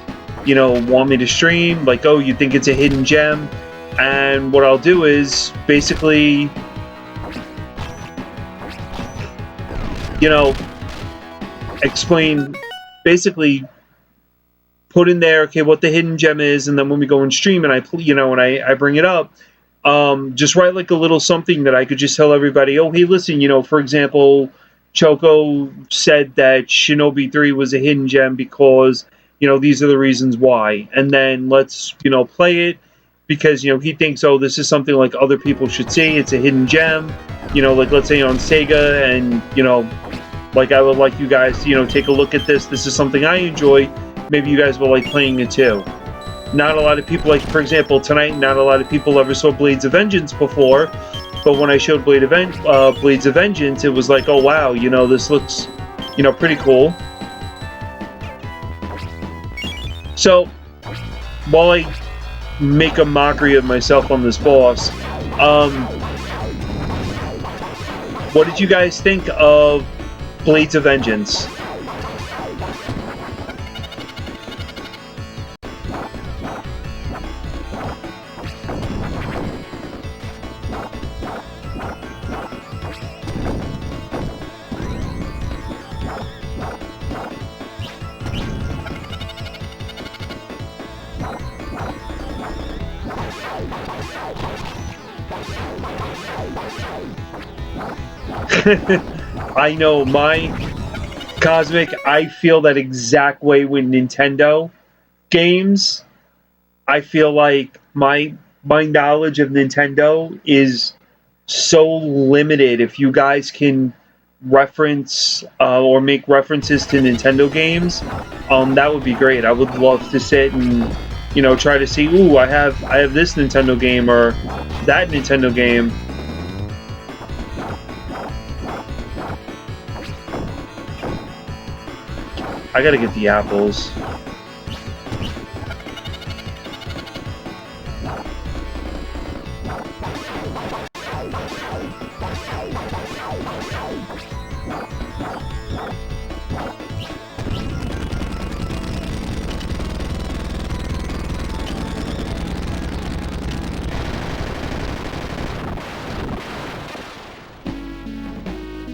want me to stream. Like, oh, you think it's a hidden gem? And what I'll do is basically, explain, basically put in there, okay, what the hidden gem is, and then when we go and stream and I bring it up, just write like a little something that I could just tell everybody, oh, hey, listen, for example, Choco said that Shinobi 3 was a hidden gem because, these are the reasons why. And then let's, play it because, he thinks, oh, this is something like other people should see. It's a hidden gem, like let's say on Sega, and, like I would like you guys to, take a look at this. This is something I enjoy. Maybe you guys will like playing it too. Not a lot of people, like for example, tonight, not a lot of people ever saw Blades of Vengeance before. But when I showed Blades of Vengeance, it was like, oh wow, this looks, pretty cool. So, while I make a mockery of myself on this boss, what did you guys think of Blades of Vengeance? I know, my Cosmic, I feel that exact way with Nintendo games. I feel like my knowledge of Nintendo is so limited. If you guys can reference or make references to Nintendo games, that would be great. I would love to sit and try to see. Ooh, I have this Nintendo game or that Nintendo game. I gotta get the apples.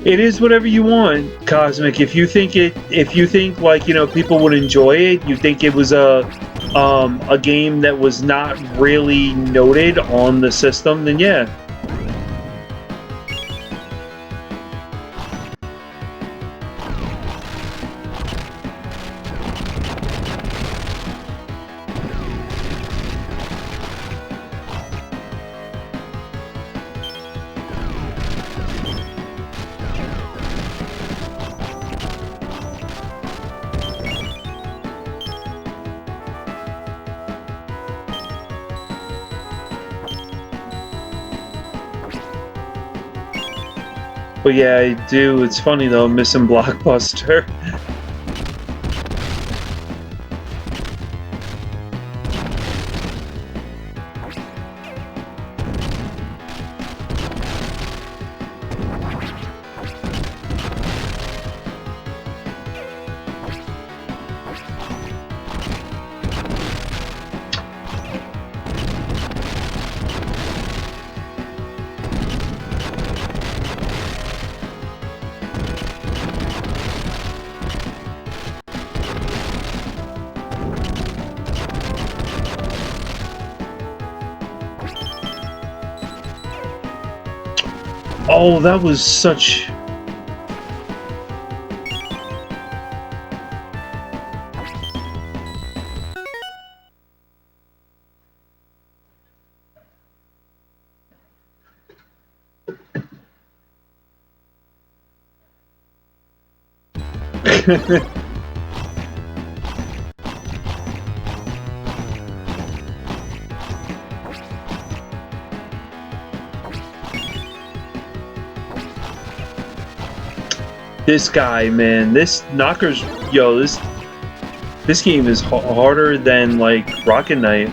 It is whatever you want, Cosmic. If you think like people would enjoy it, you think it was a game that was not really noted on the system, then yeah. But yeah, I do. It's funny though, missing Blockbuster. Oh, that was such... This guy, man, this Knocker's... Yo, this game is harder than, like, Rocket Knight.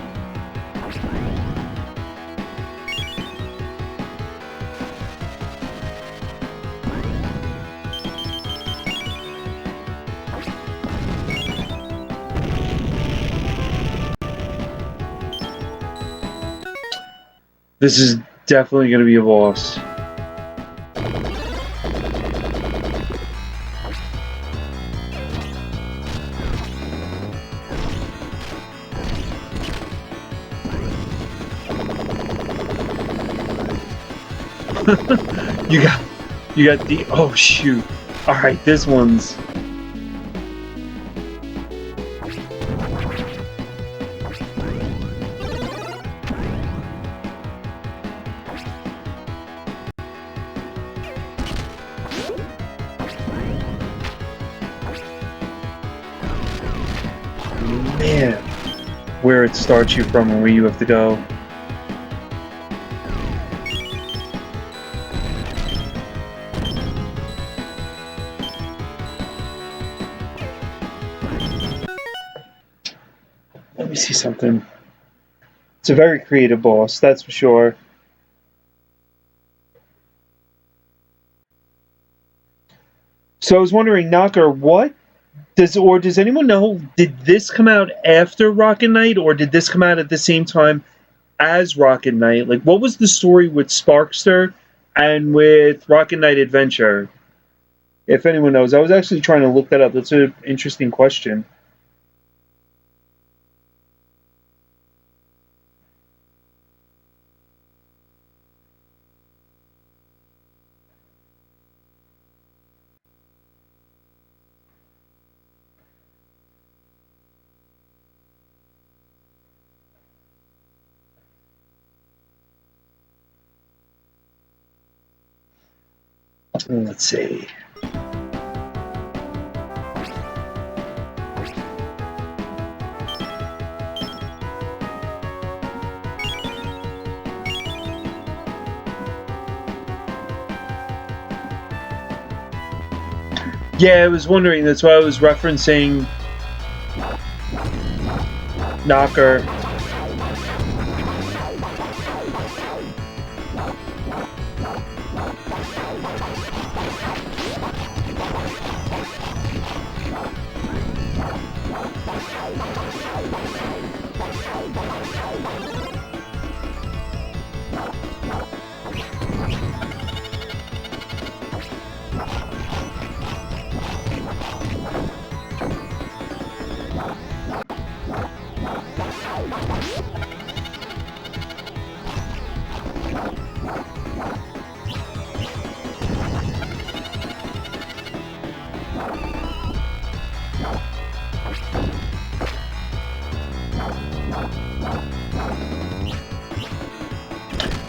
This is definitely going to be a boss. You got the, oh shoot. Alright, this one's... Man, where it starts you from and where you have to go. Let me see something. It's a very creative boss, that's for sure. So I was wondering, Knocker, does anyone know, did this come out after Rocket Knight, or did this come out at the same time as Rocket Knight? Like, what was the story with Sparkster and with Rocket Knight Adventure? If anyone knows. I was actually trying to look that up. That's an interesting question. Let's see. Yeah, I was wondering. That's why I was referencing Knocker.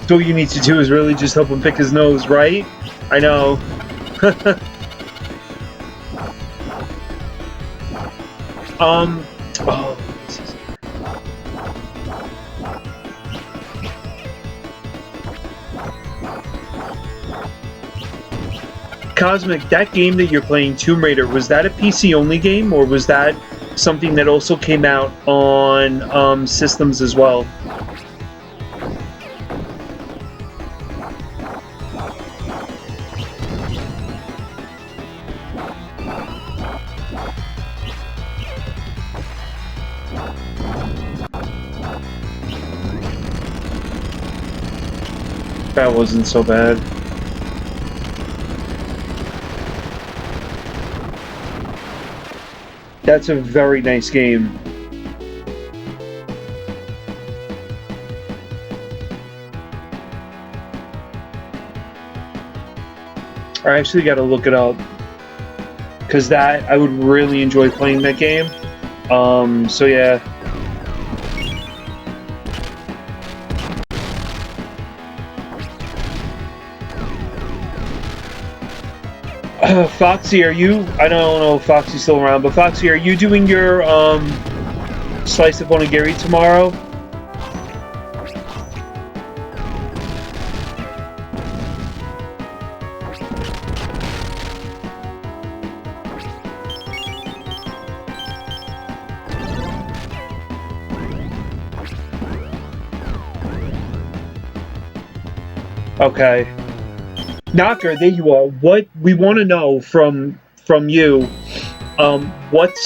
So all you need to do is really just help him pick his nose, right? I know. Oh, Cosmic, that game that you're playing, Tomb Raider, was that a PC-only game, or was that something that also came out on systems as well? That wasn't so bad. That's a very nice game. I actually got to look it up, because that, I would really enjoy playing that game. So yeah. Foxy, are you, I don't know if Foxy's still around, but Foxy, are you doing your Slice of Onigiri tomorrow? Okay. Knocker, there you are. What we want to know from you, what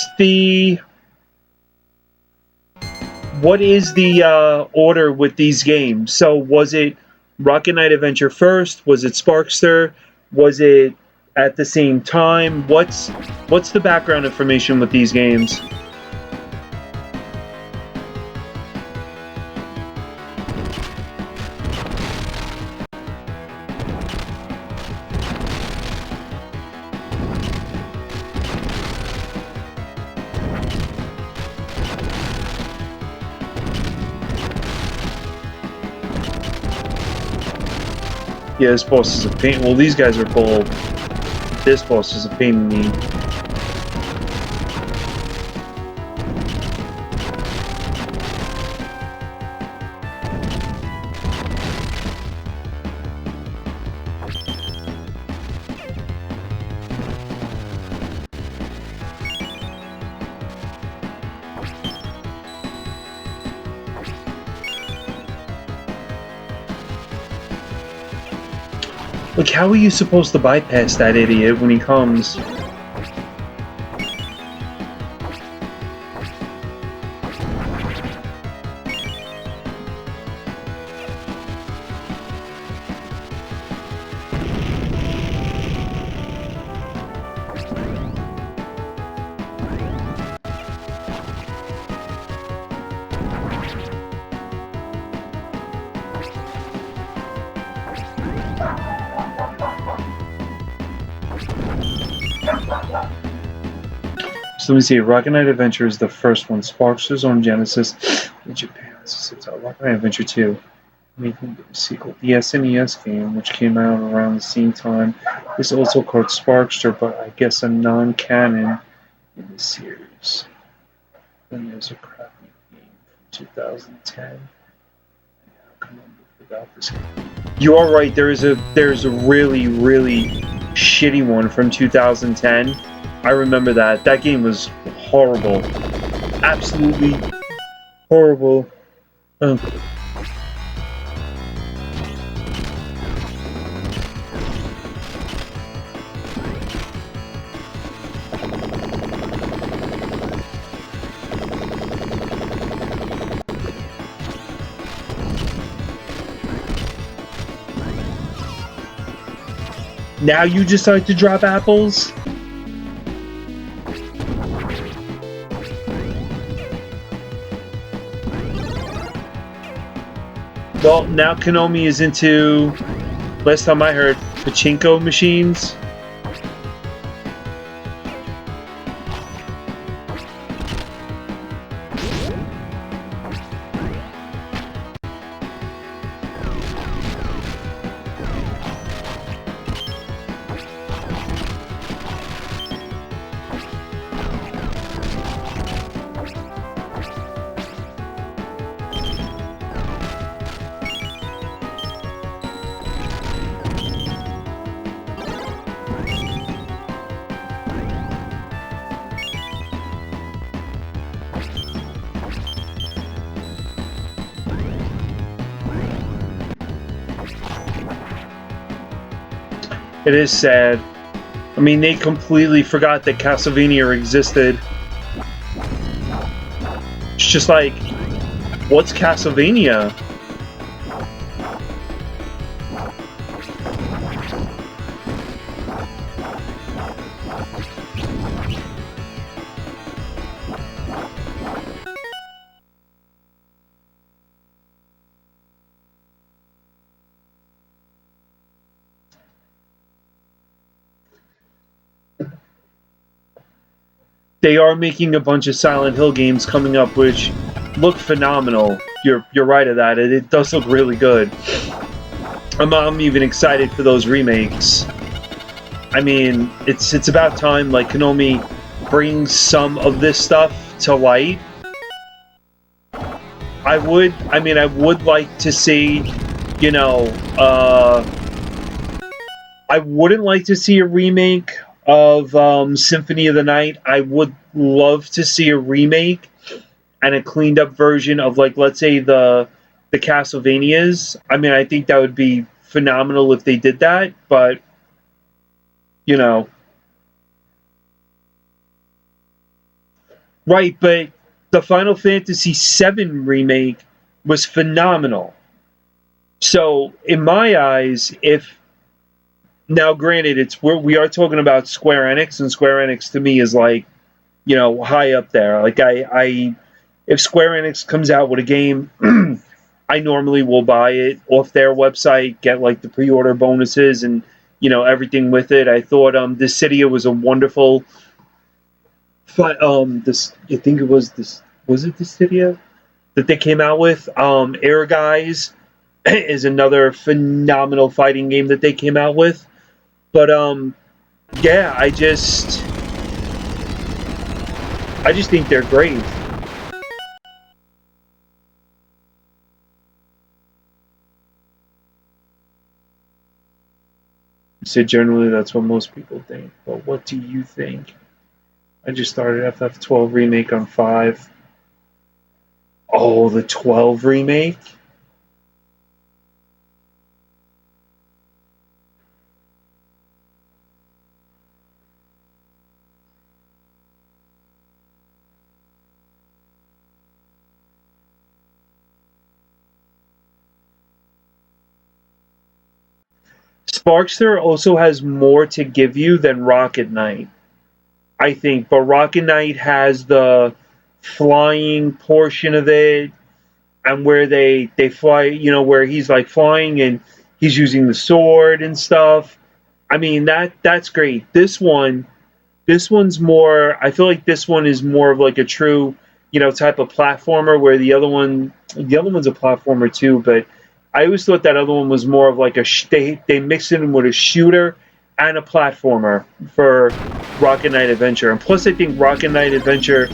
is the order with these games? So was it Rocket Knight Adventure first? Was it Sparkster? Was it at the same time? What's the background information with these games? Yeah, this boss is a pain. Well, these guys are cool. This boss is a pain in the knee. Like, how are you supposed to bypass that idiot when he comes? So let me see. Rocket Knight Adventure is the first one. Sparkster's on Genesis in Japan. Rocket Knight Adventure 2, making the sequel. The SNES game, which came out around the same time, is also called Sparkster, but I guess a non-canon in the series. Then there's a crappy game from 2010. About this game. You are right. There's a really shitty one from 2010. I remember that. That game was horrible. Absolutely horrible. Now you decide to drop apples? Well, now Konami is into, last time I heard, pachinko machines. It is sad. I mean, they completely forgot that Castlevania existed. It's just like, what's Castlevania? They are making a bunch of Silent Hill games coming up, which look phenomenal. You're right of that. It does look really good. I'm even excited for those remakes. I mean, it's about time like Konami brings some of this stuff to light. I would like to see, you know, I wouldn't like to see a remake of Symphony of the Night. I would love to see a remake and a cleaned up version of, like, let's say the Castlevanias. I mean, I think that would be phenomenal if they did that, but you know. Right, but the Final Fantasy VII remake was phenomenal. So, in my eyes, if now, granted, we are talking about Square Enix, and Square Enix to me is like, you know, high up there. Like if Square Enix comes out with a game, I normally will buy it off their website, get like the pre-order bonuses and, you know, everything with it. I thought Dissidia was a wonderful. I think it was this. Was it Dissidia that they came out with? Air Guys. is another phenomenal fighting game that they came out with. But yeah, I just think they're great. So generally, that's what most people think. But what do you think? I just started FF12 remake on 5. Oh, the 12 remake. Sparkster also has more to give you than Rocket Knight, I think. But Rocket Knight has the flying portion of it, and where they fly, where he's like flying and he's using the sword and stuff. I mean that's great. This one's more. I feel like this one is more of like a true, type of platformer. Where the other one's a platformer too. But I always thought that other one was more of like they mixed it in with a shooter and a platformer for Rocket Knight Adventure. And plus, I think Rocket Knight Adventure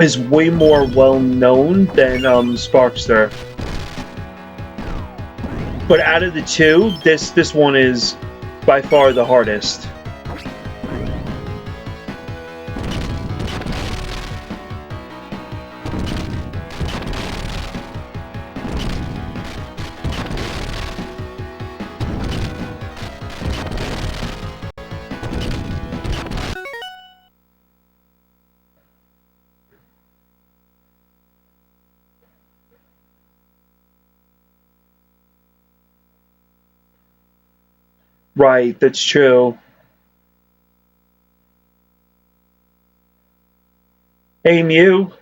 is way more well known than Sparkster. But out of the two, this one is by far the hardest. Right, that's true. Hey Mew,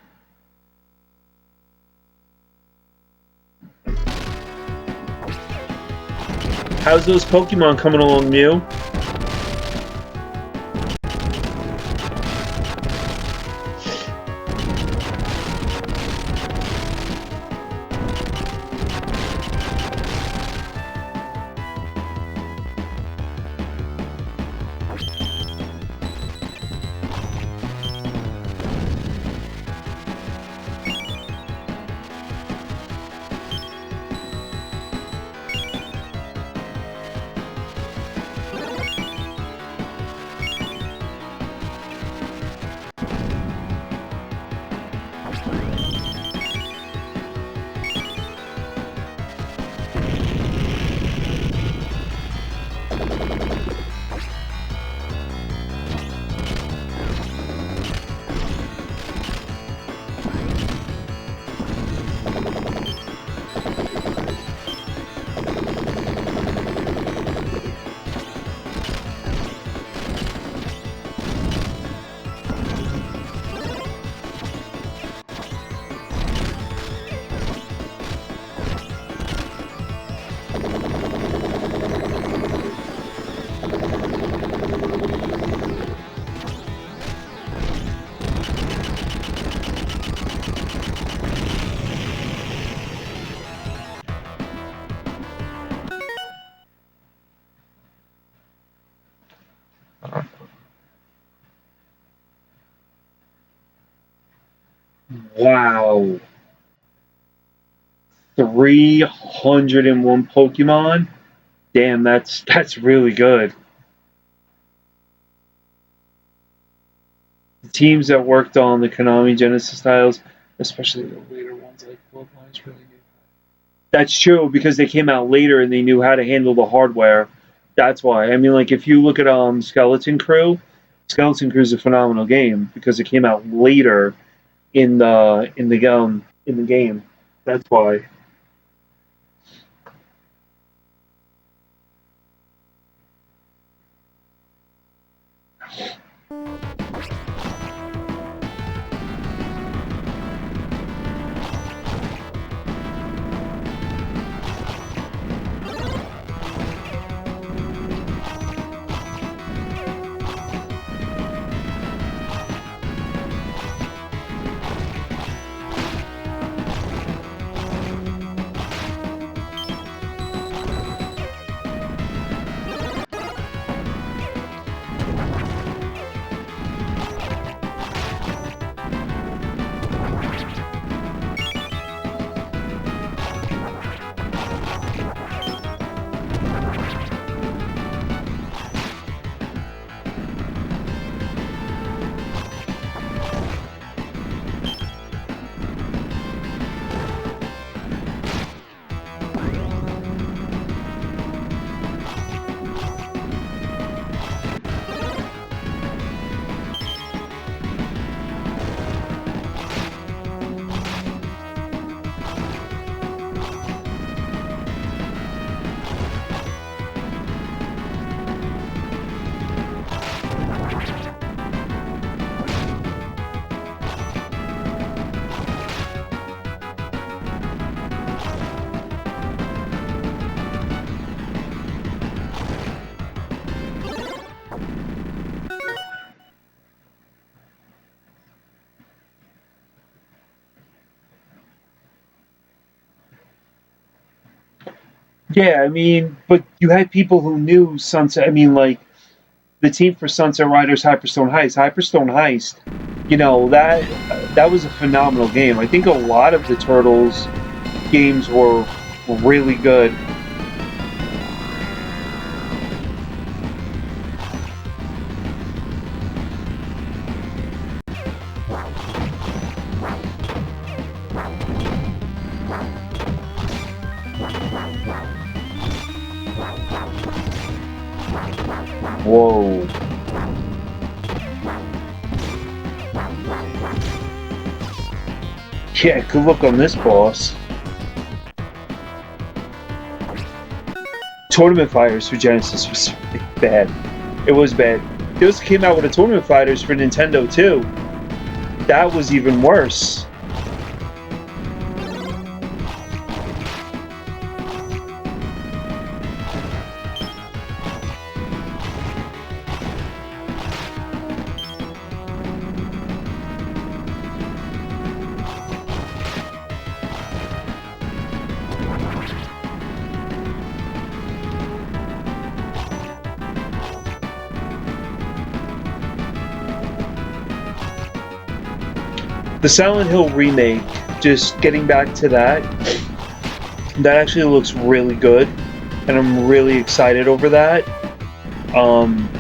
how's those Pokemon coming along, Mew? Wow, 301 Pokemon. Damn, that's really good. The teams that worked on the Konami Genesis titles, especially the later ones like Bloodlines, really knew. That's true because they came out later and they knew how to handle the hardware. That's why. I mean, like if you look at Skeleton Crew is a phenomenal game because it came out later in the game. That's why. Yeah, I mean, but you had people who knew Sunset. I mean, like the team for Sunset Riders Hyperstone Heist. Hyperstone Heist, that was a phenomenal game. I think a lot of the Turtles games were really good. Whoa. Yeah, good luck on this boss. Tournament Fighters for Genesis was bad. It was bad. They also came out with a Tournament Fighters for Nintendo too. That was even worse. The Silent Hill remake, just getting back to that, that actually looks really good, and I'm really excited over that.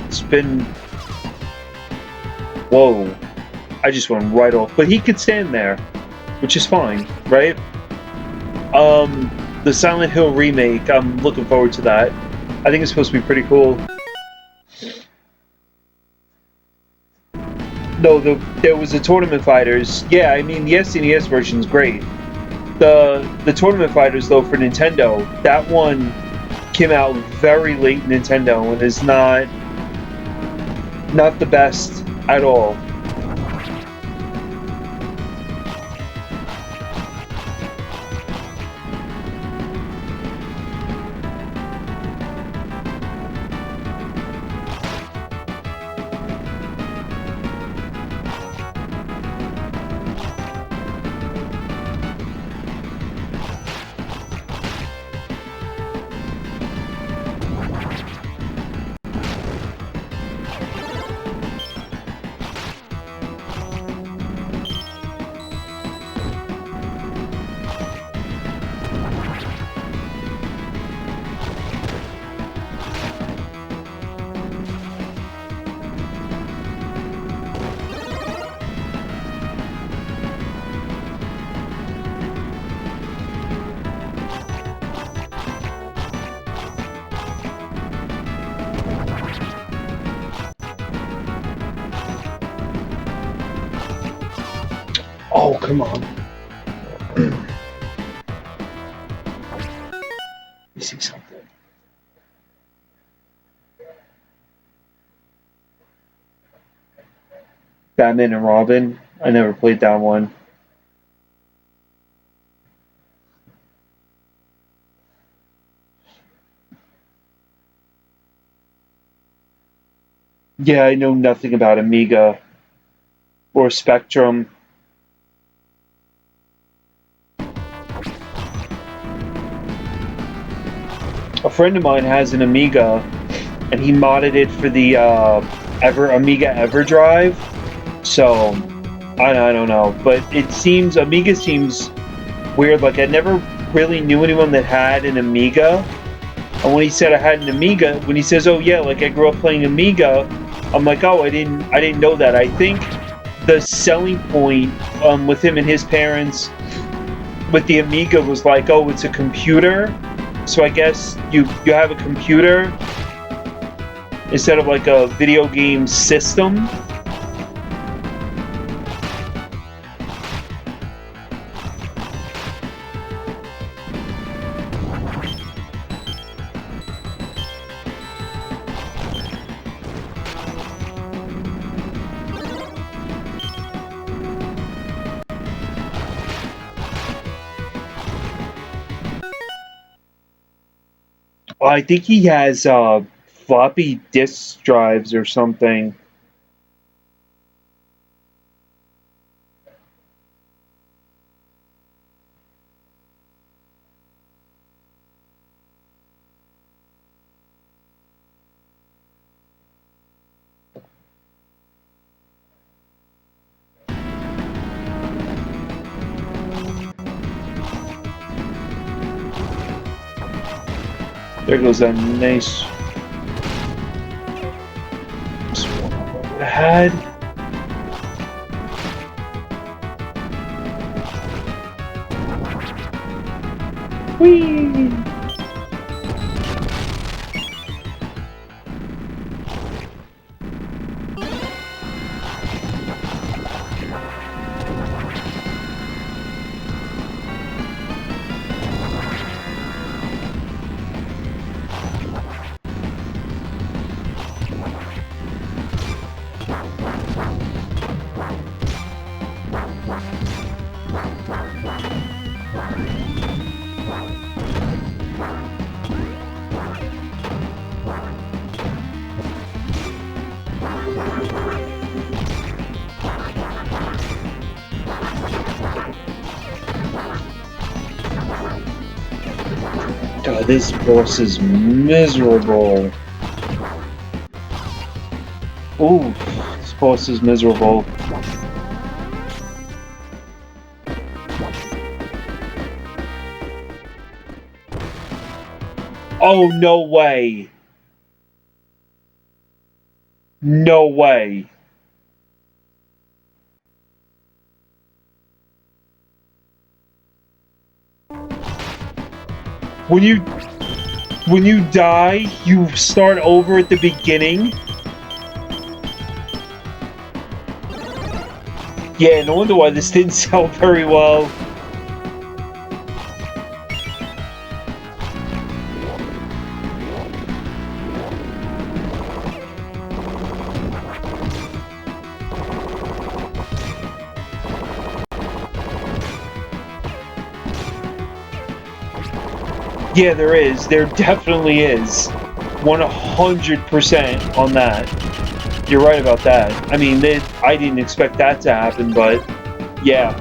It's been whoa, I just went right off, but he could stand there, which is fine, right? The Silent Hill remake, I'm looking forward to that. I think it's supposed to be pretty cool. No, there was a Tournament Fighters. Yeah, I mean the SNES version is great. The Tournament Fighters though for Nintendo, that one came out very late Nintendo and is not the best at all. Oh, come on. Let me see something. Batman and Robin. I never played that one. Yeah, I know nothing about Amiga or Spectrum. A friend of mine has an Amiga, and he modded it for the Ever Amiga EverDrive. So I don't know, but it seems Amiga seems weird. Like I never really knew anyone that had an Amiga. And when he said I had an Amiga, when he says, "Oh yeah, like I grew up playing Amiga," I'm like, "Oh, I didn't know that." I think the selling point with him and his parents with the Amiga was like, "Oh, it's a computer." So I guess you have a computer instead of like a video game system. I think he has floppy disk drives or something. There goes that nice swarm over the head. Whee! God, this boss is miserable. Ooh, this boss is miserable. Oh, no way. No way. When you die, you start over at the beginning. Yeah, no wonder why this didn't sell very well. Yeah, there is. There definitely is. 100% on that. You're right about that. I mean, I didn't expect that to happen, but yeah.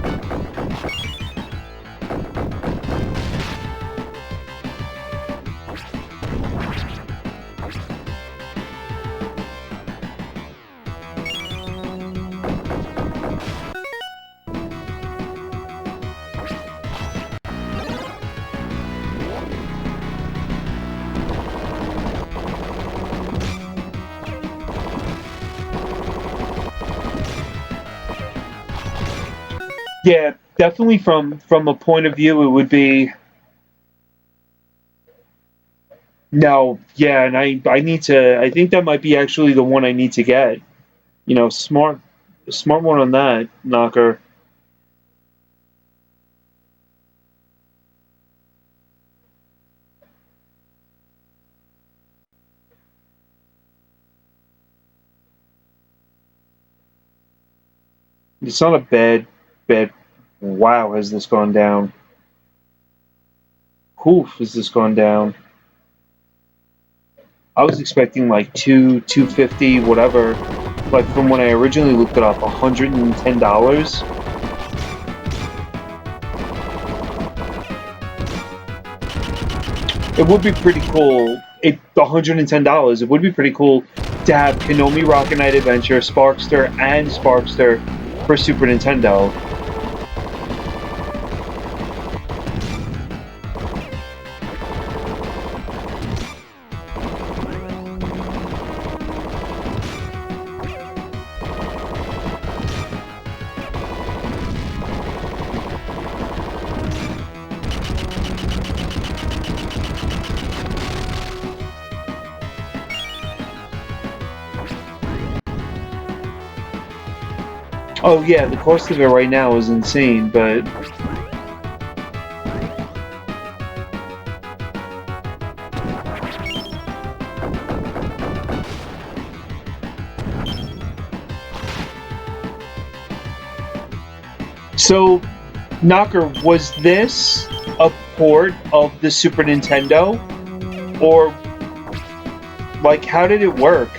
Yeah, definitely from a point of view, it would be no. Yeah, and I need to. I think that might be actually the one I need to get. You know, smart one on that knocker. It's not a bad. Wow, has this gone down? Oof, has this gone down? I was expecting like 250, whatever. Like from when I originally looked it up, $110. It would be pretty cool. $110. It would be pretty cool to have Konami Rocket Knight Adventure, Sparkster, and Sparkster for Super Nintendo. Oh yeah, the cost of it right now is insane, but so Knocker, was this a port of the Super Nintendo? Or like how did it work?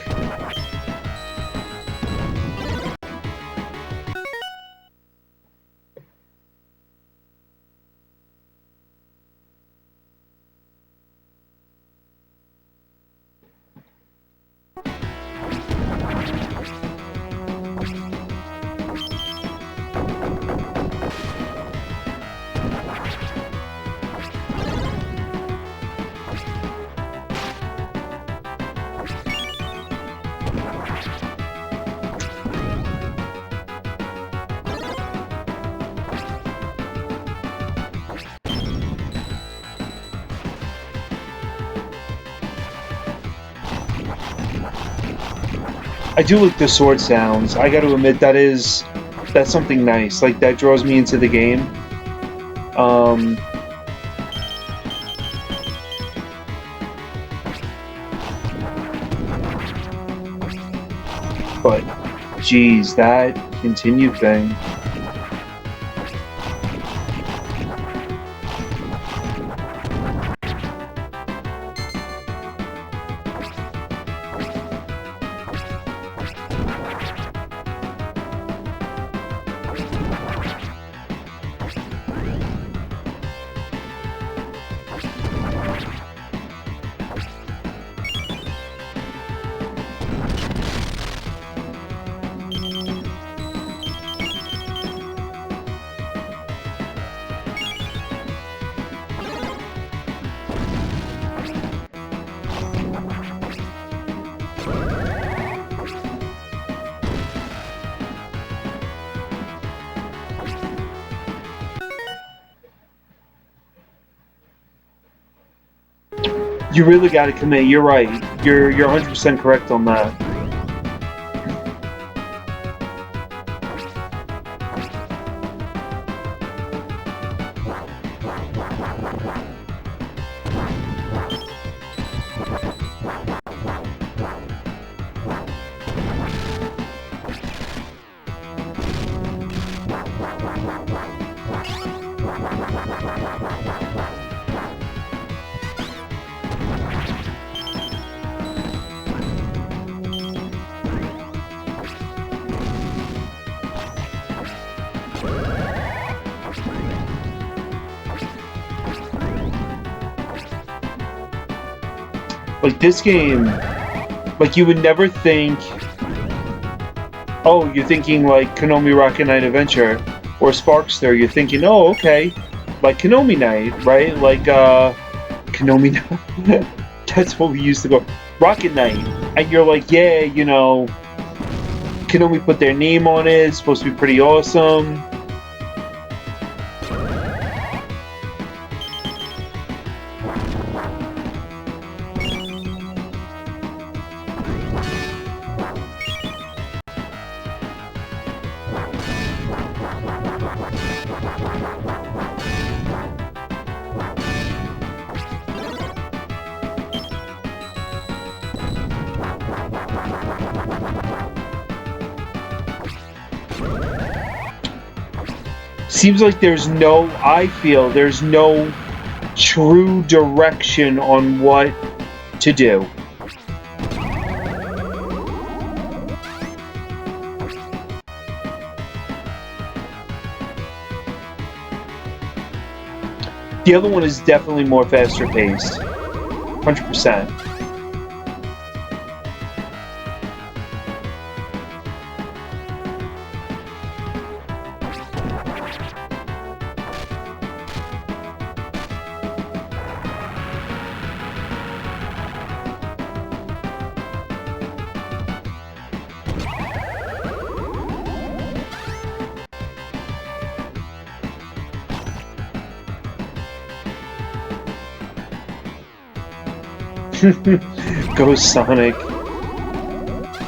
I do like the sword sounds. I got to admit that's something nice. Like that draws me into the game. But geez, that continued thing. You really got to commit. You're right. You're 100% correct on that. Like this game, like you would never think, oh, you're thinking like Konami Rocket Knight Adventure or Sparkster, you're thinking, oh, okay, like Konami Knight, right? Like Konami Knight, that's what we used to go, Rocket Knight, and you're like, yeah, you know, Konami put their name on it, it's supposed to be pretty awesome. Seems like I feel there's no true direction on what to do. The other one is definitely more faster paced. 100%. Go Sonic.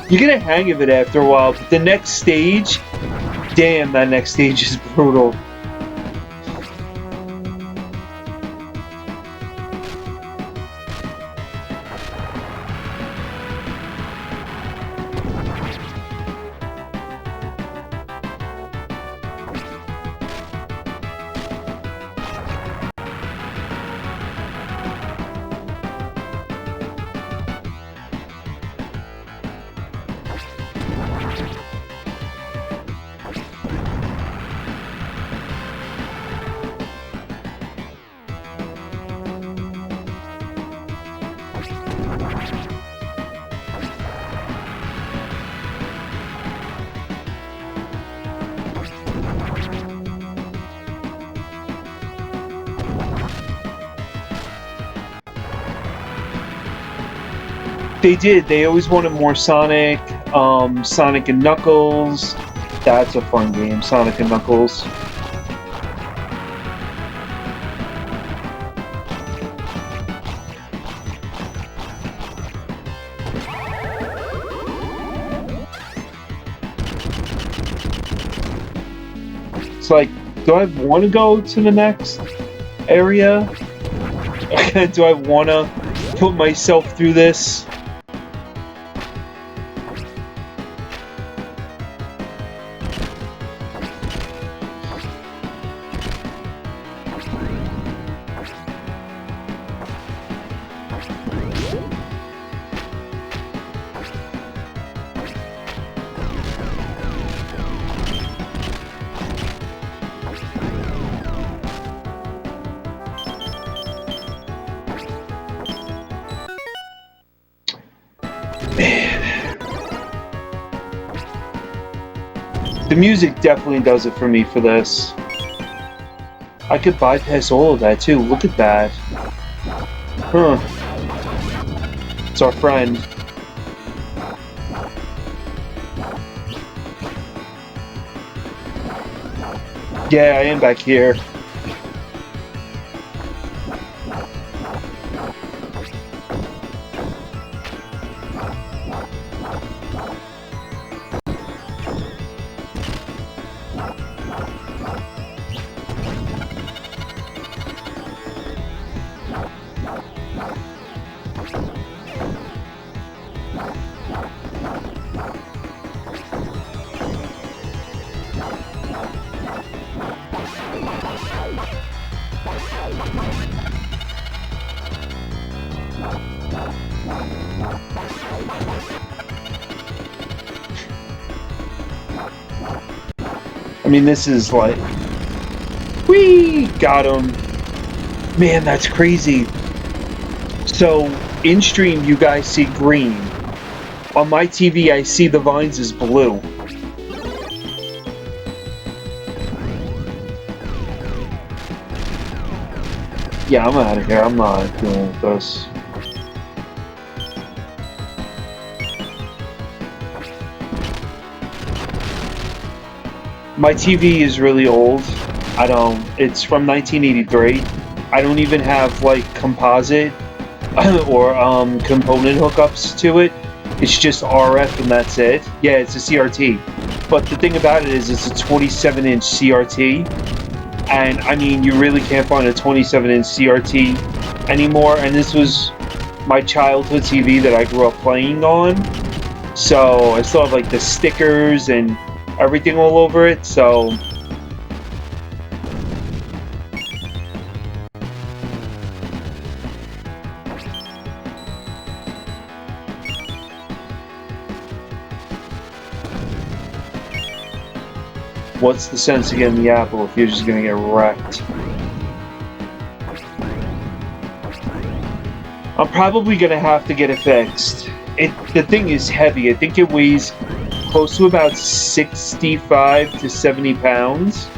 You get a hang of it after a while, but the next stage, damn, that next stage is brutal. They did. They always wanted more Sonic. Sonic and Knuckles. That's a fun game, Sonic and Knuckles. It's like, do I want to go to the next area? Do I want to put myself through this? The music definitely does it for me for this. I could bypass all of that too. Look at that. Huh. It's our friend. Yeah, I am back here. I mean, this is like... Whee! Got him. Man, that's crazy. So, in stream, you guys see green. On my TV, I see the vines as blue. Yeah, I'm out of here. I'm not dealing with this. My TV is really old. It's from 1983. I don't even have like composite or component hookups to it. It's just RF and that's it. Yeah, it's a CRT. But the thing about it is it's a 27-inch CRT. And I mean, you really can't find a 27-inch CRT anymore. And this was my childhood TV that I grew up playing on. So I still have like the stickers and everything all over it, so... What's the sense of getting the apple if you're just gonna get wrecked? I'm probably gonna have to get it fixed. The thing is heavy. I think it weighs close to about 65 to 70 pounds.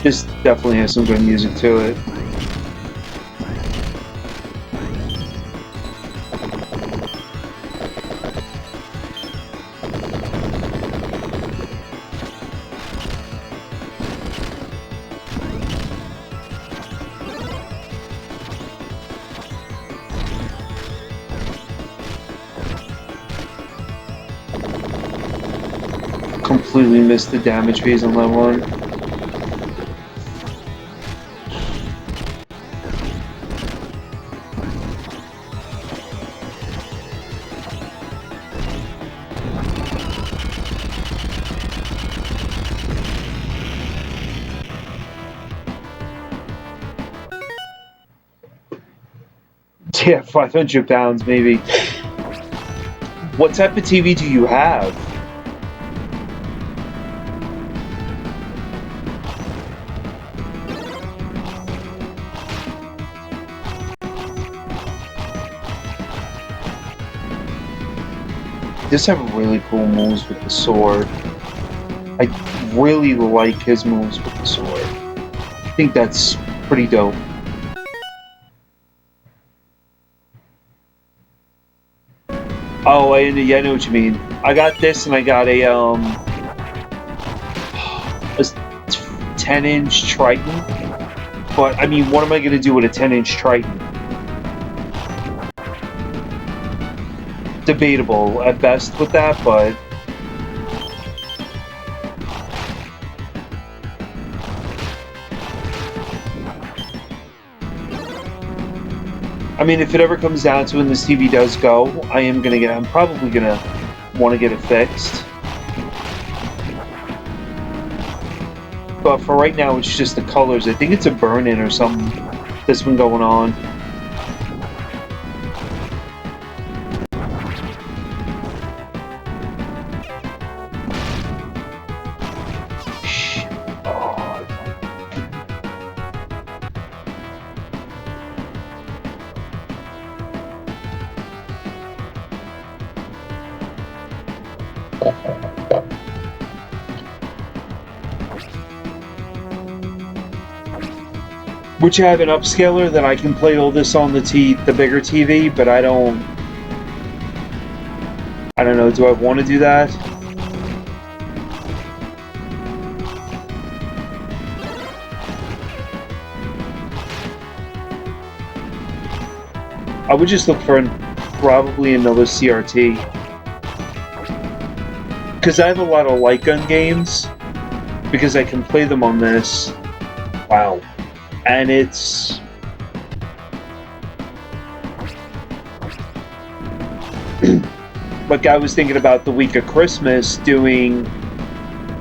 This definitely has some good music to it. Completely missed the damage phase on that one. Yeah, 500 pounds maybe. What type of TV do you have? This have really cool moves with the sword. I really like his moves with the sword. I think that's pretty dope. Oh, yeah, I know what you mean. I got this and I got a 10-inch Triton. But, I mean, what am I going to do with a 10-inch Triton? debatable at best with that, but I mean, if it ever comes down to when this TV does go, I'm probably gonna want to get it fixed. But for right now, it's just the colors. I think it's a burn-in or something that's been going on. Which I have an upscaler that I can play all this on the bigger TV, but I don't know, do I want to do that? I would just look for probably another CRT. Because I have a lot of light gun games, because I can play them on this. Wow. And it's like I was thinking about the week of Christmas doing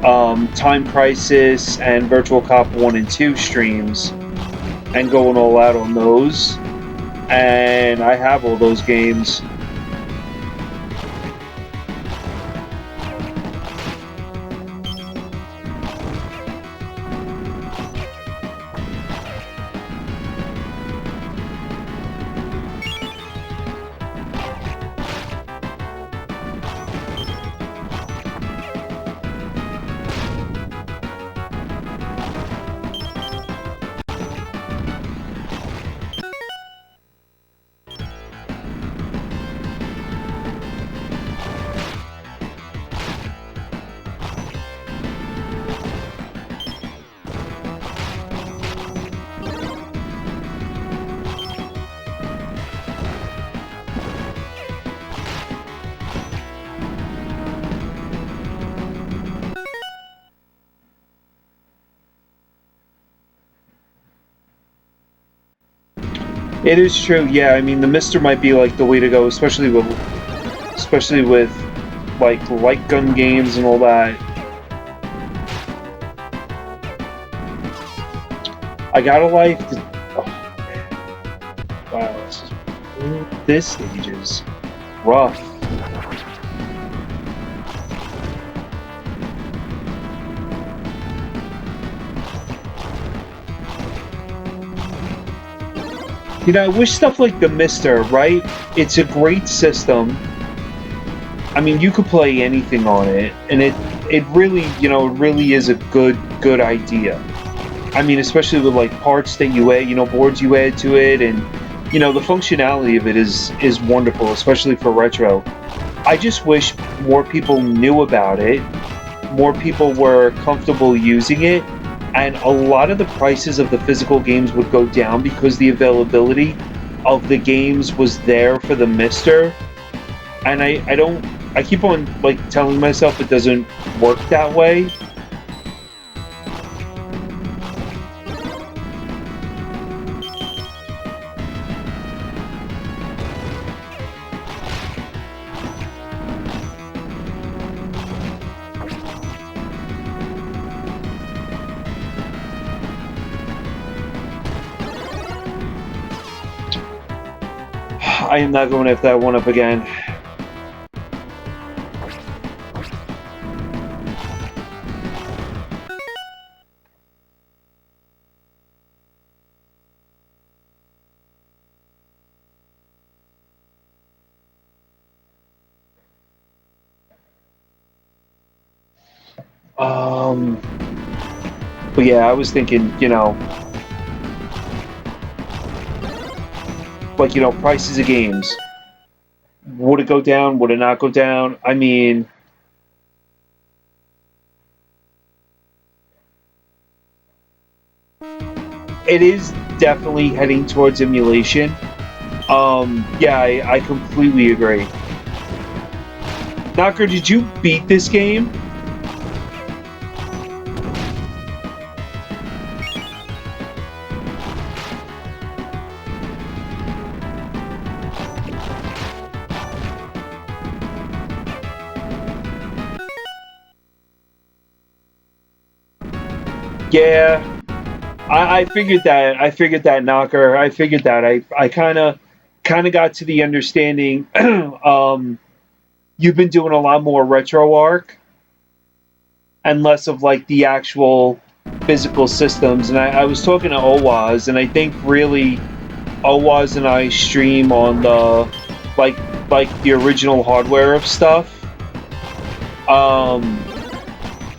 Time Crisis and Virtual Cop 1 and 2 streams and going all out on those. And I have all those games. It is true, yeah. I mean, the Mister might be like the way to go, especially with like light gun games and all that. I got a life. Oh, wow, this stage is rough. You know, I wish stuff like the Mister, right? It's a great system. I mean, you could play anything on it, and it really, you know, it really is a good idea. I mean, especially with like parts that you add, you know, boards you add to it, and you know, the functionality of it is wonderful, especially for retro. I just wish more people knew about it, more people were comfortable using it, and a lot of the prices of the physical games would go down because the availability of the games was there for the Mister. And I keep on like telling myself it doesn't work that way. I am not going after that one up again. But yeah, I was thinking, you know, like, you know, prices of games. Would it go down? Would it not go down? I mean, it is definitely heading towards emulation. Yeah, I completely agree. Knocker, did you beat this game? Yeah, I figured that. I figured that, Knocker. I figured that. I kind of got to the understanding. You've been doing a lot more retro arc and less of like the actual physical systems. And I was talking to Owaz, and I think really Owaz and I stream on the like the original hardware of stuff. Um,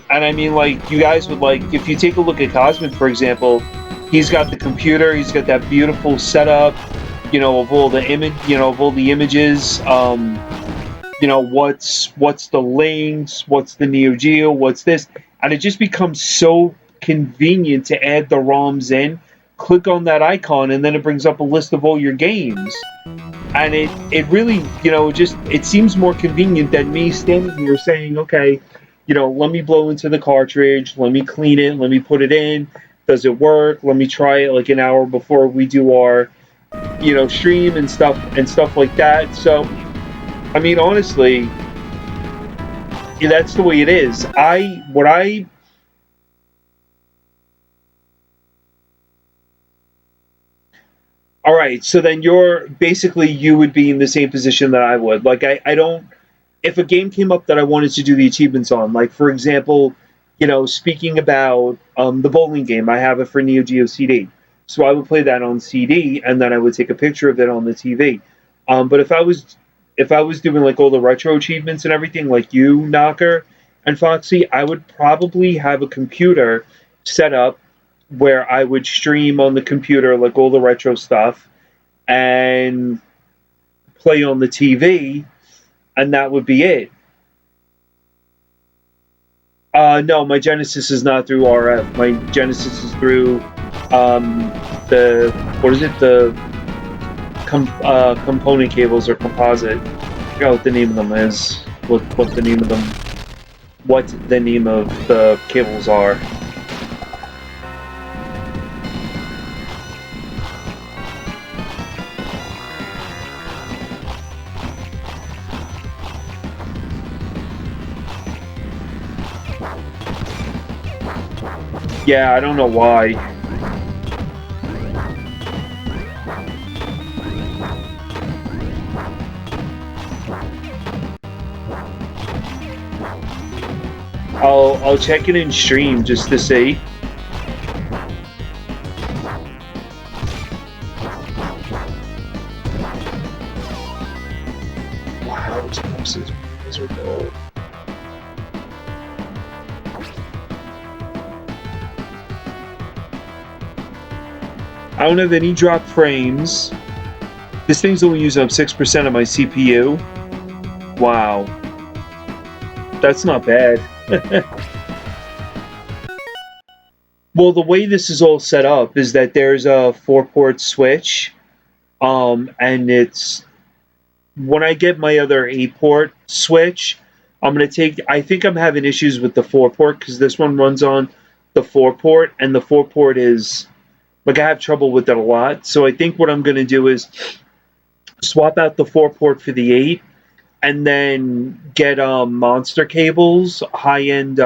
and I mean, like, you guys would like, if you take a look at Cosmic, for example, he's got the computer, he's got that beautiful setup, of all the of all the images. What's the links, what's the Neo Geo, what's this, and it just becomes so convenient to add the ROMs in. Click on that icon, and then it brings up a list of all your games. And it really, it seems more convenient than me standing here saying, okay, let me blow into the cartridge, let me clean it, let me put it in. Does it work? Let me try it like an hour before we do our, stream and stuff like that. So, I mean, honestly, yeah, that's the way it is. All right, so then you would be in the same position that I would. Like, I don't, if a game came up that I wanted to do the achievements on, like, for example, speaking about the bowling game, I have it for Neo Geo CD. So I would play that on CD, and then I would take a picture of it on the TV. But if I was doing like all the retro achievements and everything, like you, Knocker, and Foxy, I would probably have a computer set up where I would stream on the computer like all the retro stuff and play on the TV, and that would be it. No, my Genesis is not through RF. My Genesis is through um, the what is it? The component cables or composite. I forgot what the name of them is. What the name of them? What the name of the cables are? Yeah, I don't know why. I'll check it in stream just to see. Wow, this is miserable. I don't have any drop frames. This thing's only using up 6% of my CPU. Wow. That's not bad. Well, the way this is all set up is that there's a 4-port switch, and it's when I get my other 8-port switch, I think I'm having issues with the 4-port because this one runs on the 4-port, and the 4-port is, like, I have trouble with it a lot. So I think what I'm going to do is swap out the 4-port for the 8, and then get monster cables, high-end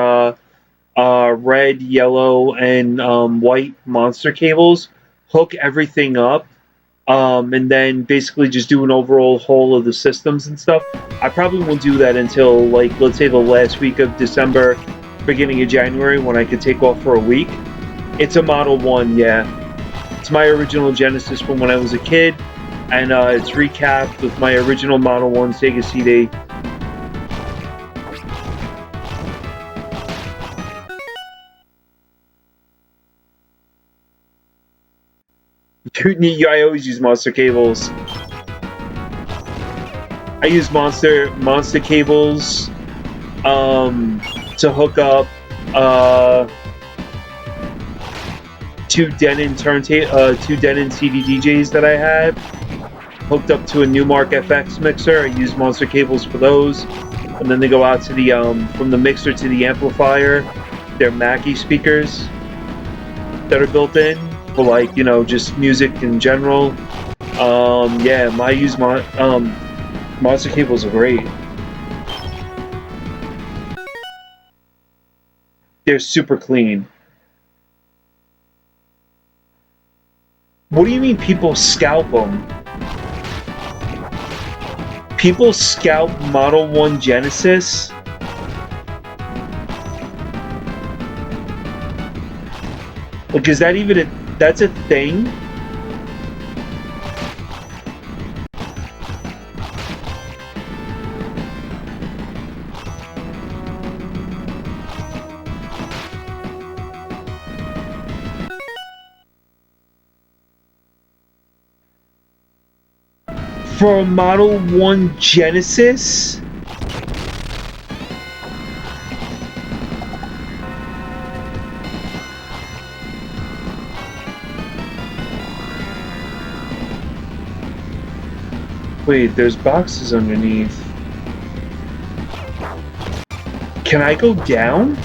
red, yellow, and white monster cables, hook everything up, and then basically just do an overall haul of the systems and stuff. I probably won't do that until, like, let's say the last week of December, beginning of January, when I could take off for a week. It's a Model 1, yeah. It's my original Genesis from when I was a kid, and it's recapped with my original Model 1 Sega CD. I always use monster cables. I use monster cables to hook up two Denon CD DJs that I had hooked up to a Newmark FX mixer. I use monster cables for those. and then they go out to the from the mixer to the amplifier. They're Mackie speakers that are built in for, like, you know, just music in general. Yeah, monster cables are great. They're super clean. What do you mean people scalp them? People scalp Model 1 Genesis? Like, is that even that's a thing? For a Model 1 Genesis? Wait, there's boxes underneath. Can I go down?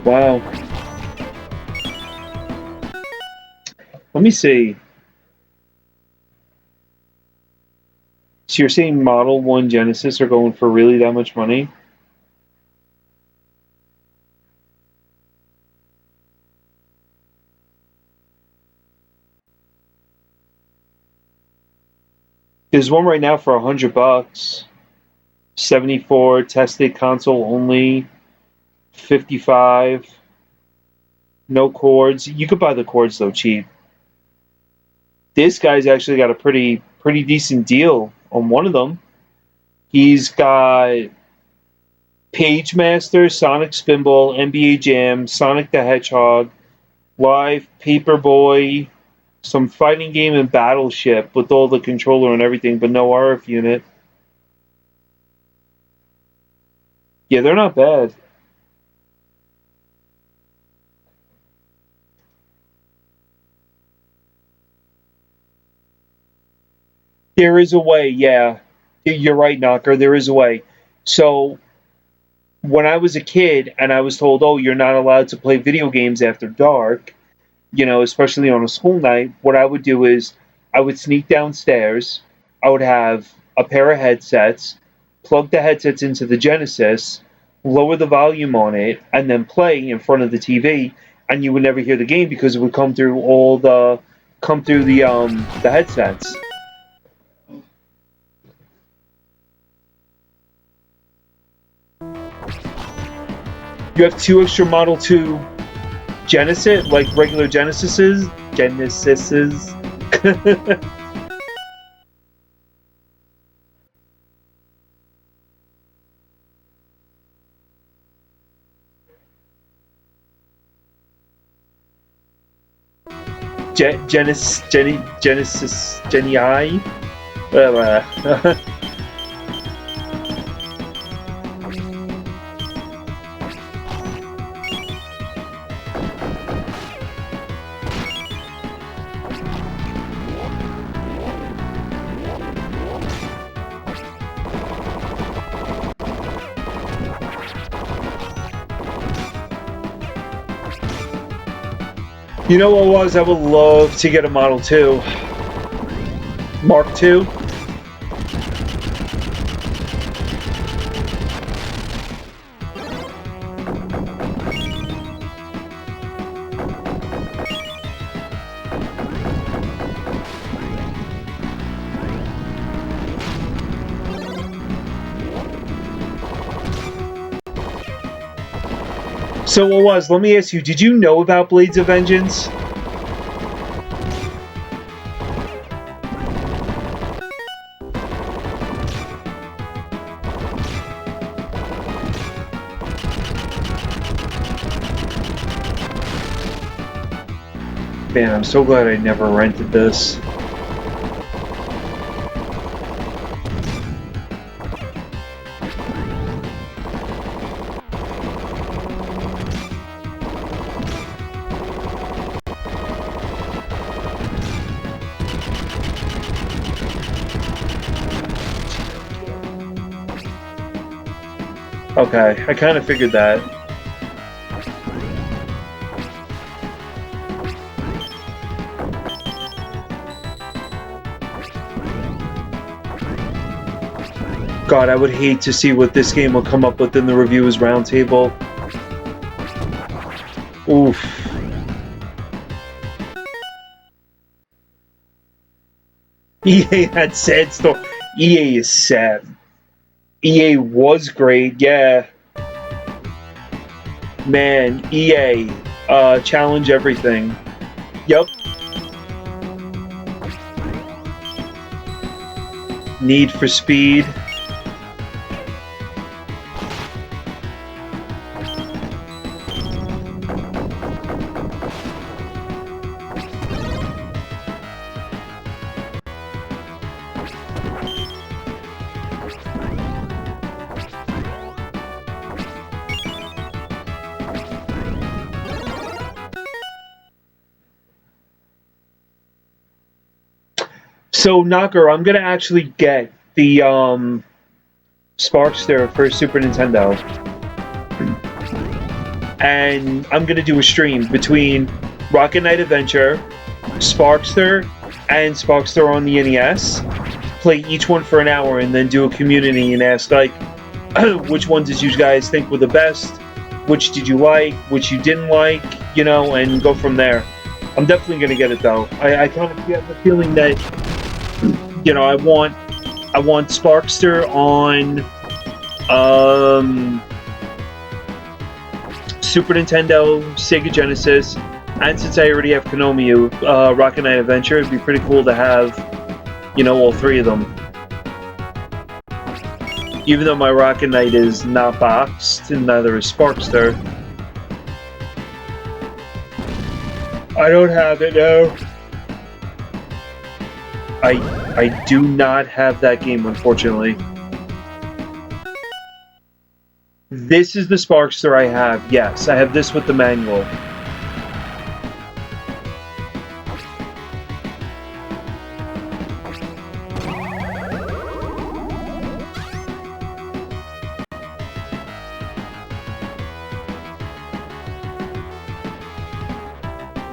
Wow. Let me see. So you're saying Model 1 Genesis are going for really that much money? There's one right now for $100. 74 tested console only. 55. No cords. You could buy the cords though cheap. This guy's actually got a pretty decent deal on one of them. He's got Page Master, Sonic Spinball, NBA Jam, Sonic the Hedgehog, Live, Paperboy, some fighting game and Battleship with all the controller and everything, but no RF unit. Yeah, they're not bad. There is a way, yeah. You're right, Knocker. There is a way. So when I was a kid and I was told, oh, you're not allowed to play video games after dark, you know, especially on a school night, what I would do is I would sneak downstairs. I would have a pair of headsets, plug the headsets into the Genesis, lower the volume on it, and then play in front of the TV. And you would never hear the game because it would come through the headsets. You have two extra Model 2 Genesis, like regular Genesises. Genesis, Genii, whatever. You know what was? I would love to get a Model 2. Mark II. So what was? Let me ask you, did you know about Blades of Vengeance? Man, I'm so glad I never rented this. Okay, I kind of figured that. God, I would hate to see what this game will come up with in the reviewers roundtable. Oof. EA had sad stuff. EA is sad. EA was great, yeah. Man, EA, challenge everything. Yep. Need for Speed. So, Knocker, I'm gonna actually get the Sparkster for Super Nintendo. And I'm gonna do a stream between Rocket Knight Adventure, Sparkster, and Sparkster on the NES. Play each one for an hour and then do a community and ask, like, which ones did you guys think were the best? Which did you like? Which you didn't like? You know, and go from there. I'm definitely gonna get it though. I kind of get the feeling that, you know, I want Sparkster on Super Nintendo, Sega Genesis, and since I already have Konami, Rocket Knight Adventure, it'd be pretty cool to have, you know, all three of them. Even though my Rocket Knight is not boxed, and neither is Sparkster. I don't have it now. I do not have that game, unfortunately. This is the Sparkster I have. Yes, I have this with the manual.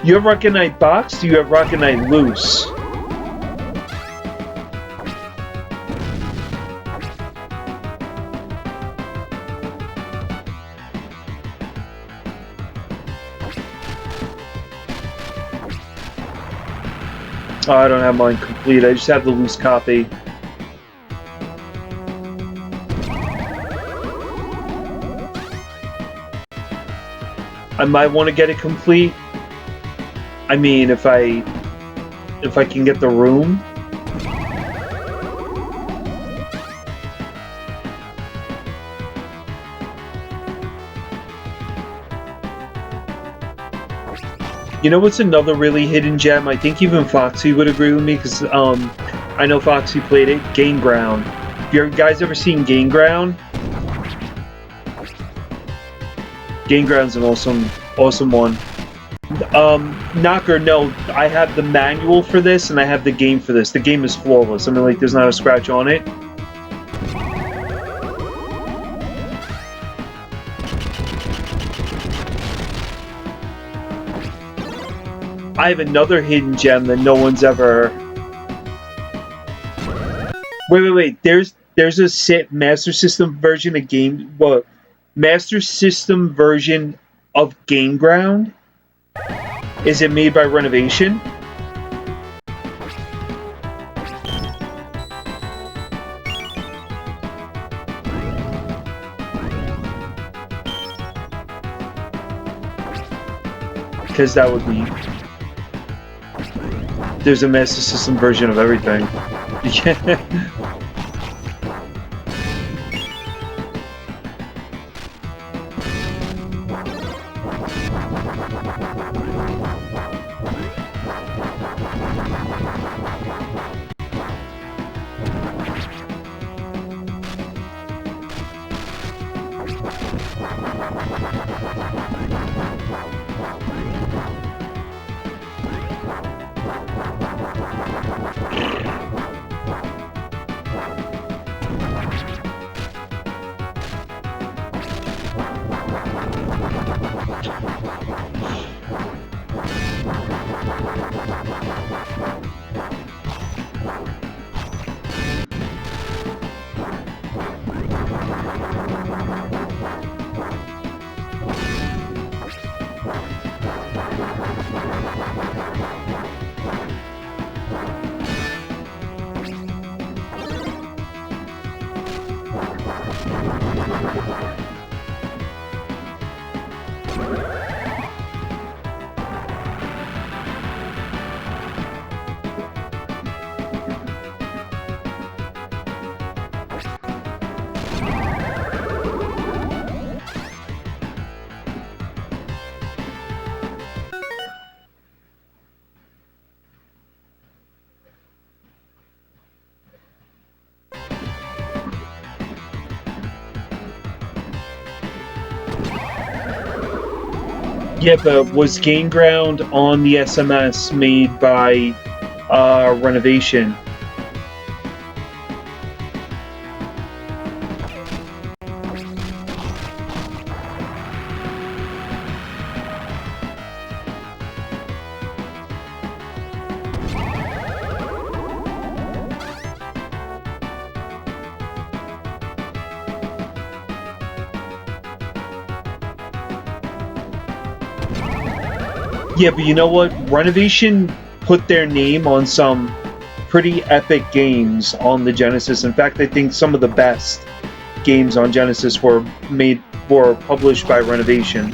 You have Rocket Knight boxed? Do you have Rocket Knight loose? Oh, I don't have mine complete. I just have the loose copy. I might want to get it complete. I mean, if I can get the room. You know what's another really hidden gem? I think even Foxy would agree with me because I know Foxy played it. Game Ground. Have you guys ever seen Game Ground? Game Ground's an awesome one. Knocker, no, I have the manual for this and I have the game for this. The game is flawless. I mean, like, there's not a scratch on it. I have another hidden gem that no one's ever... Wait. There's a Master System version of Game... What? Master System version of Game Ground? Is it made by Renovation? Because that would be... There's a Master System version of everything. Yeah. Yeah, but was Game Ground on the SMS made by Renovation? Yeah, but you know what? Renovation put their name on some pretty epic games on the Genesis. In fact, I think some of the best games on Genesis were published by Renovation.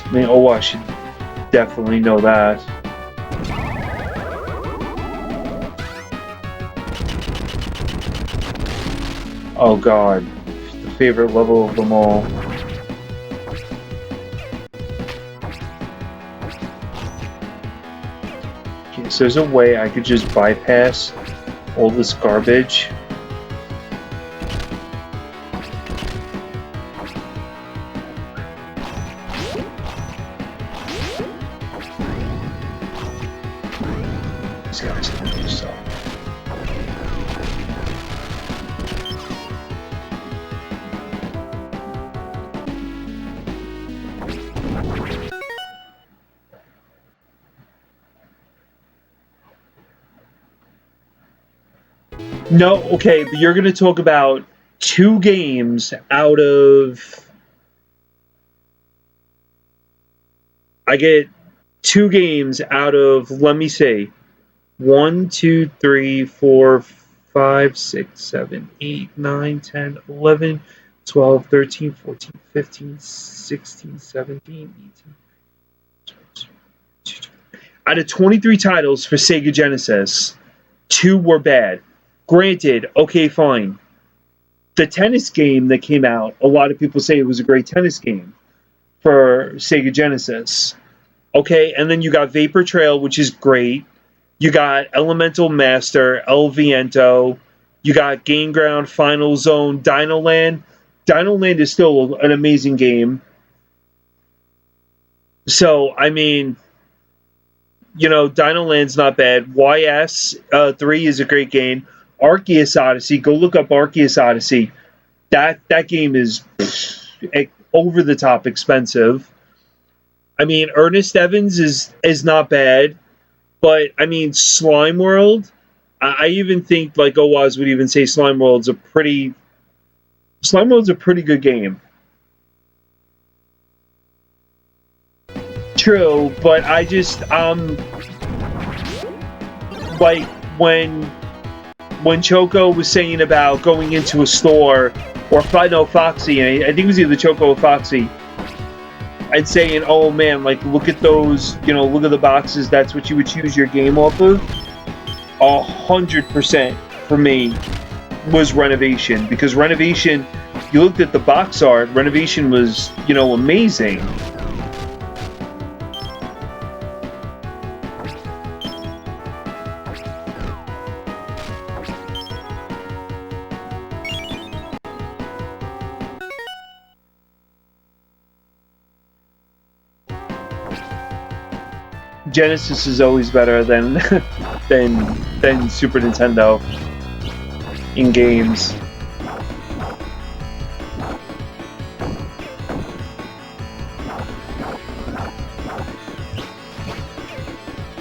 I mean, oh, I should definitely know that. Oh god, the favorite level of them all. Okay, so there's a way I could just bypass all this garbage. These guys can do stuff. No, okay, but you're going to talk about 2 games out of... I get 2 games out of, let me see, 1, 2, 3, 4, 5, 6, 7, 8, 9, 10, 11, 12, 13, 14, 15, 16, 17, 18. Out of 23 titles for Sega Genesis, 2 were bad. Granted, okay, fine. The tennis game that came out, a lot of people say it was a great tennis game for Sega Genesis. Okay, and then you got Vapor Trail, which is great. You got Elemental Master, El Viento. You got Game Ground, Final Zone, Dino Land. Dino Land is still an amazing game. So, I mean, you know, Dino Land's not bad. YS3 is a great game. Arceus Odyssey, go look up Arceus Odyssey. That game is over the top expensive. I mean, Ernest Evans is not bad, but I mean, Slime World. I even think like Owaz would even say Slime World's a pretty good game. True, but I just like when Choco was saying about going into a store, or no, Foxy, and I think it was either Choco or Foxy, and saying, oh man, like look at those, you know, look at the boxes, that's what you would choose your game off of. 100% for me was Renovation, because Renovation, you looked at the box art, Renovation was, you know, amazing. Genesis is always better than than Super Nintendo in games.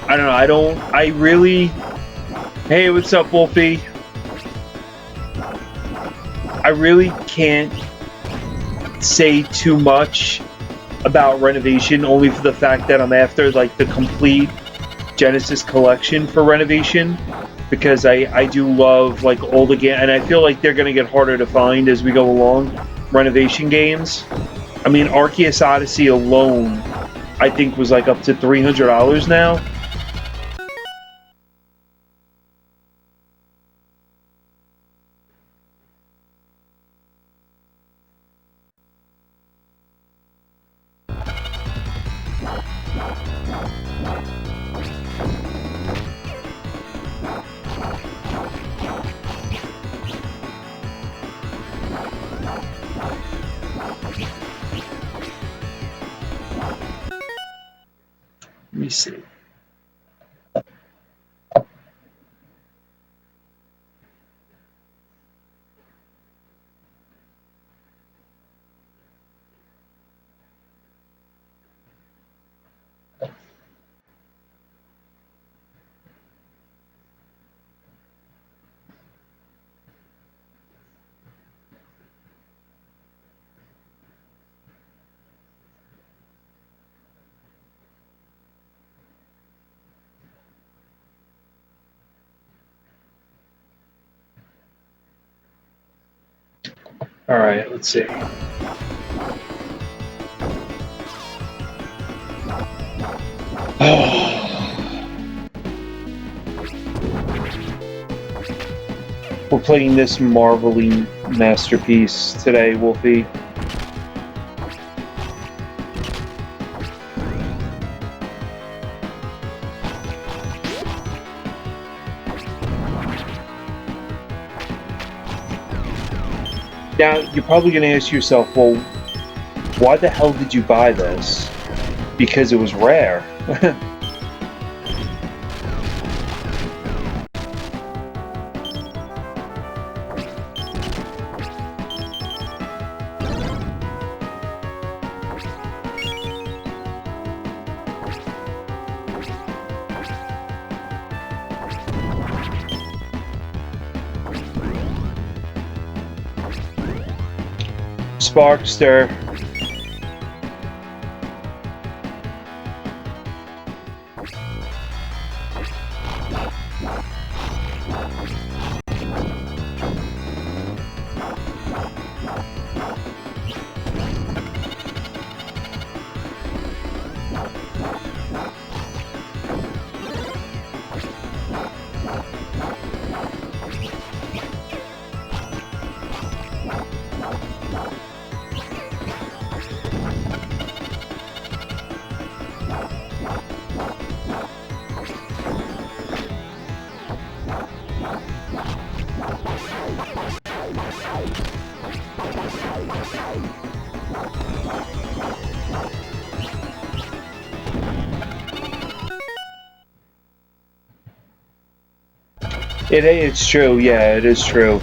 I don't know. I really. Hey, what's up, Wolfie? I really can't say too much about Renovation, only for the fact that I'm after like the complete Genesis collection for Renovation, because I do love like all the game, and I feel like they're gonna get harder to find as we go along. Renovation games. I mean, Arceus Odyssey alone, I think was like up to $300 now. Let me see. All right, let's see. We're playing this marveling masterpiece today, Wolfie. Now, you're probably going to ask yourself, well, why the hell did you buy this? Because it was rare. Sparkester. It's true, yeah, it is true.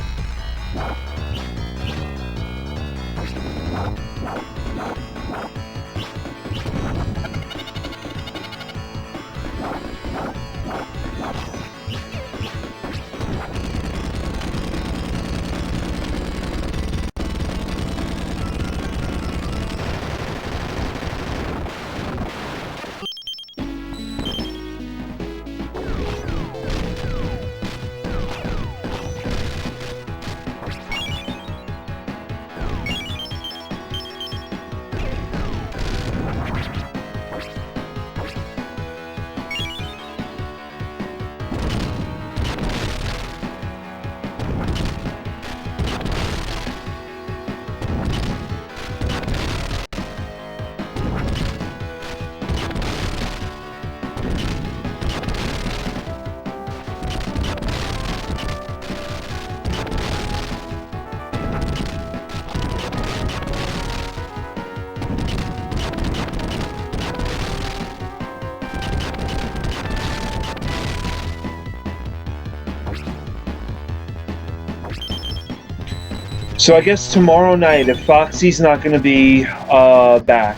So I guess tomorrow night, if Foxy's not going to be back,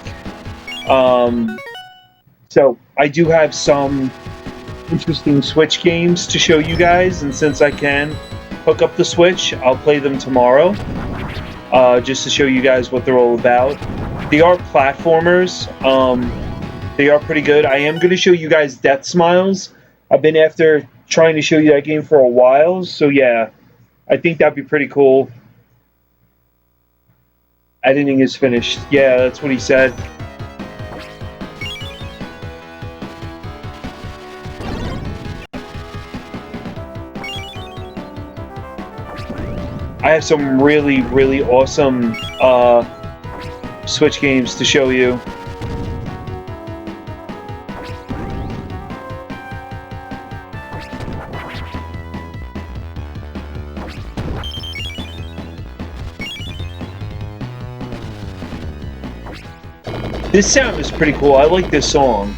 so I do have some interesting Switch games to show you guys, and since I can hook up the Switch, I'll play them tomorrow, just to show you guys what they're all about. They are platformers. They are pretty good. I am going to show you guys Death Smiles. I've been after trying to show you that game for a while, so yeah, I think that'd be pretty cool. Editing is finished. Yeah, that's what he said. I have some really, really awesome Switch games to show you. This sound is pretty cool. I like this song.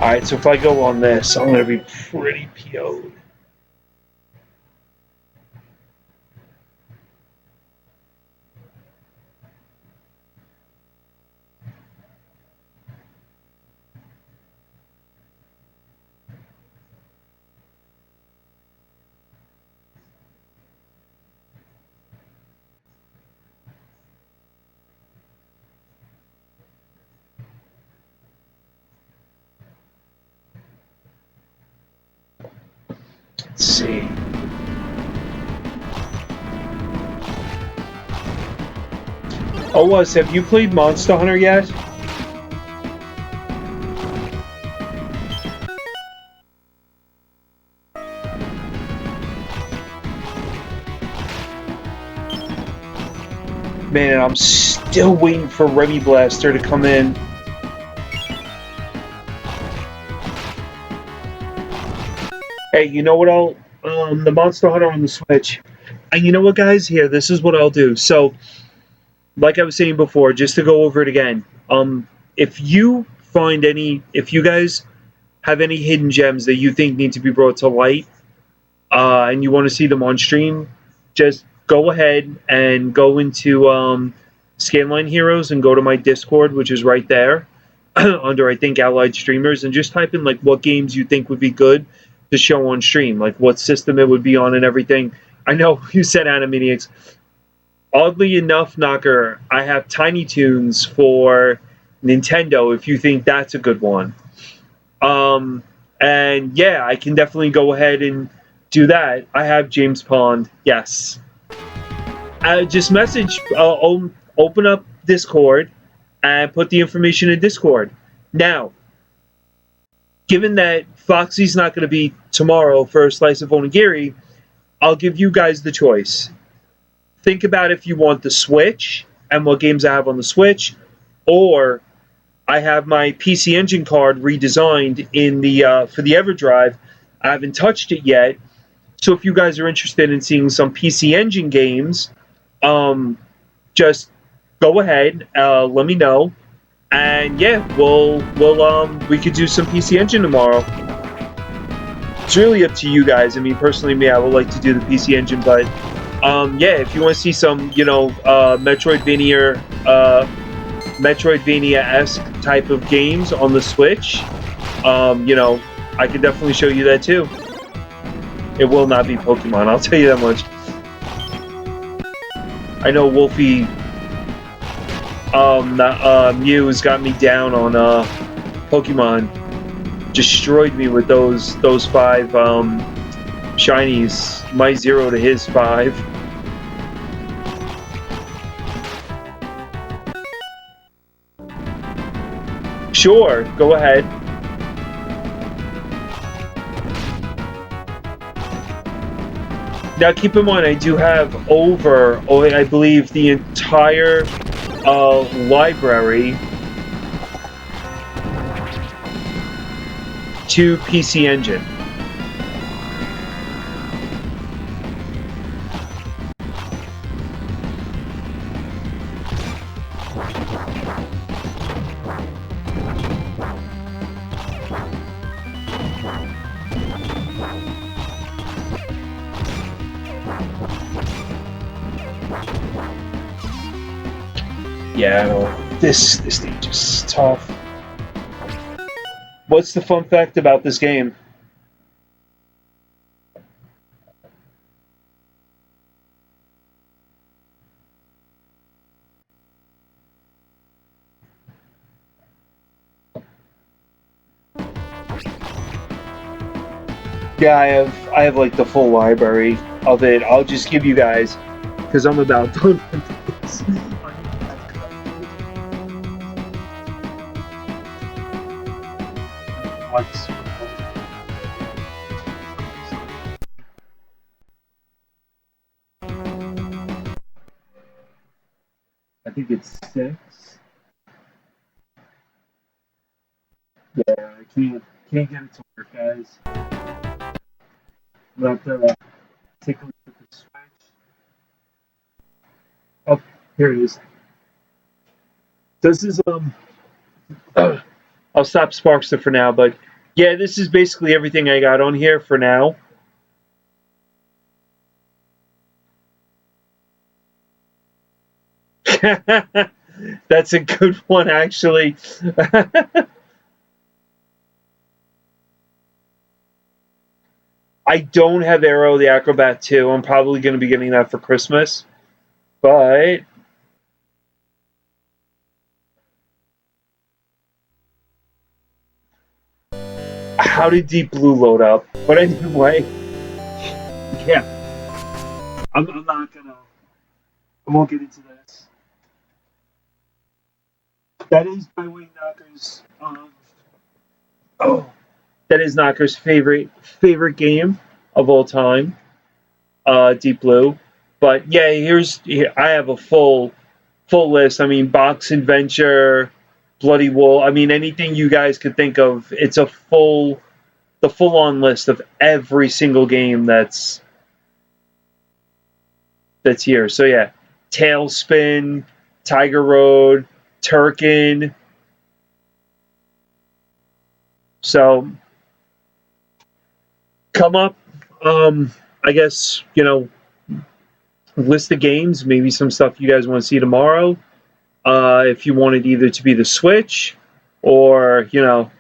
Alright, so if I go on this, I'm going to be pretty PO'd. Let's see. Oh, have you played Monster Hunter yet? Man, I'm still waiting for Remy Blaster to come in. Hey, you know what the Monster Hunter on the Switch. And you know what, guys? Here, this is what I'll do. So, like I was saying before, just to go over it again. If you guys have any hidden gems that you think need to be brought to light, and you want to see them on stream, just go ahead and go into Scanline Heroes and go to my Discord, which is right there, under, I think, Allied Streamers, and just type in, like, what games you think would be good to show on stream, like what system it would be on and everything. I know you said Animaniacs. Oddly enough, Knocker, I have Tiny Toons for Nintendo if you think that's a good one. And yeah, I can definitely go ahead and do that. I have James Pond, yes. Just message, open up Discord and put the information in Discord. Now, given that Foxy's not going to be tomorrow for a slice of onigiri, I'll give you guys the choice. Think about if you want the Switch and what games I have on the Switch, or I have my PC Engine card redesigned in the for the EverDrive. I haven't touched it yet, so if you guys are interested in seeing some PC Engine games, just go ahead, let me know. And yeah, we could do some PC Engine tomorrow. It's really up to you guys. I mean, personally, me, I would like to do the PC Engine, but yeah, if you want to see some, Metroidvania-esque type of games on the Switch, I can definitely show you that too. It will not be Pokemon, I'll tell you that much. I know Wolfie. Mew has got me down on Pokemon. Destroyed me with those 5 shinies. My 0 to his 5. Sure, go ahead. Now keep in mind, I do have I believe, the entire library to PC Engine. Yeah, I know. This stage is tough. What's the fun fact about this game? Yeah, I have like the full library of it. I'll just give you guys because I'm about done with this. I think it's 6. Yeah, I can't get it to work, guys. We'll have to take a look at the switch. Oh, here it is. This is I'll stop Sparkster for now, but yeah, this is basically everything I got on here for now. That's a good one, actually. I don't have Arrow the Acrobat 2. I'm probably going to be getting that for Christmas. But how did Deep Blue load up? But anyway, yeah, I'm not gonna. I won't get into this. That is by Wayne Knocker's. Oh, that is Knocker's favorite game of all time. Deep Blue. But yeah, I have a full list. I mean, Box Adventure, Bloody Wool. I mean, anything you guys could think of. It's the full on list of every single game that's here. So yeah, Tailspin, Tiger Road, Turkin. So come up. I guess list of games. Maybe some stuff you guys want to see tomorrow. If you wanted either to be the Switch or no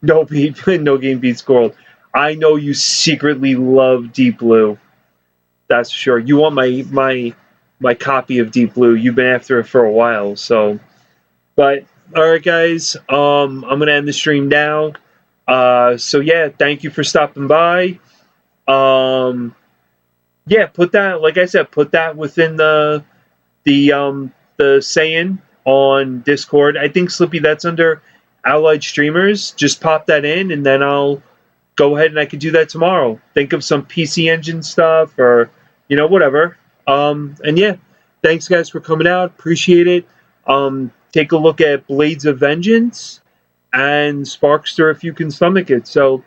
no game beats gold. I know you secretly love Deep Blue. That's for sure. You want my copy of Deep Blue. You've been after it for a while, so. But all right, guys. I'm gonna end the stream now. So yeah, thank you for stopping by. Yeah, put that. Like I said, put that within the saying on Discord. I think Slippy, that's under Allied Streamers. Just pop that in, and then I'll go ahead and I can do that tomorrow. Think of some PC Engine stuff or whatever. And yeah, thanks guys for coming out. Appreciate it. Take a look at Blades of Vengeance and Sparkster if you can stomach it. So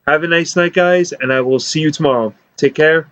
have a nice night, guys, and I will see you tomorrow. Take care.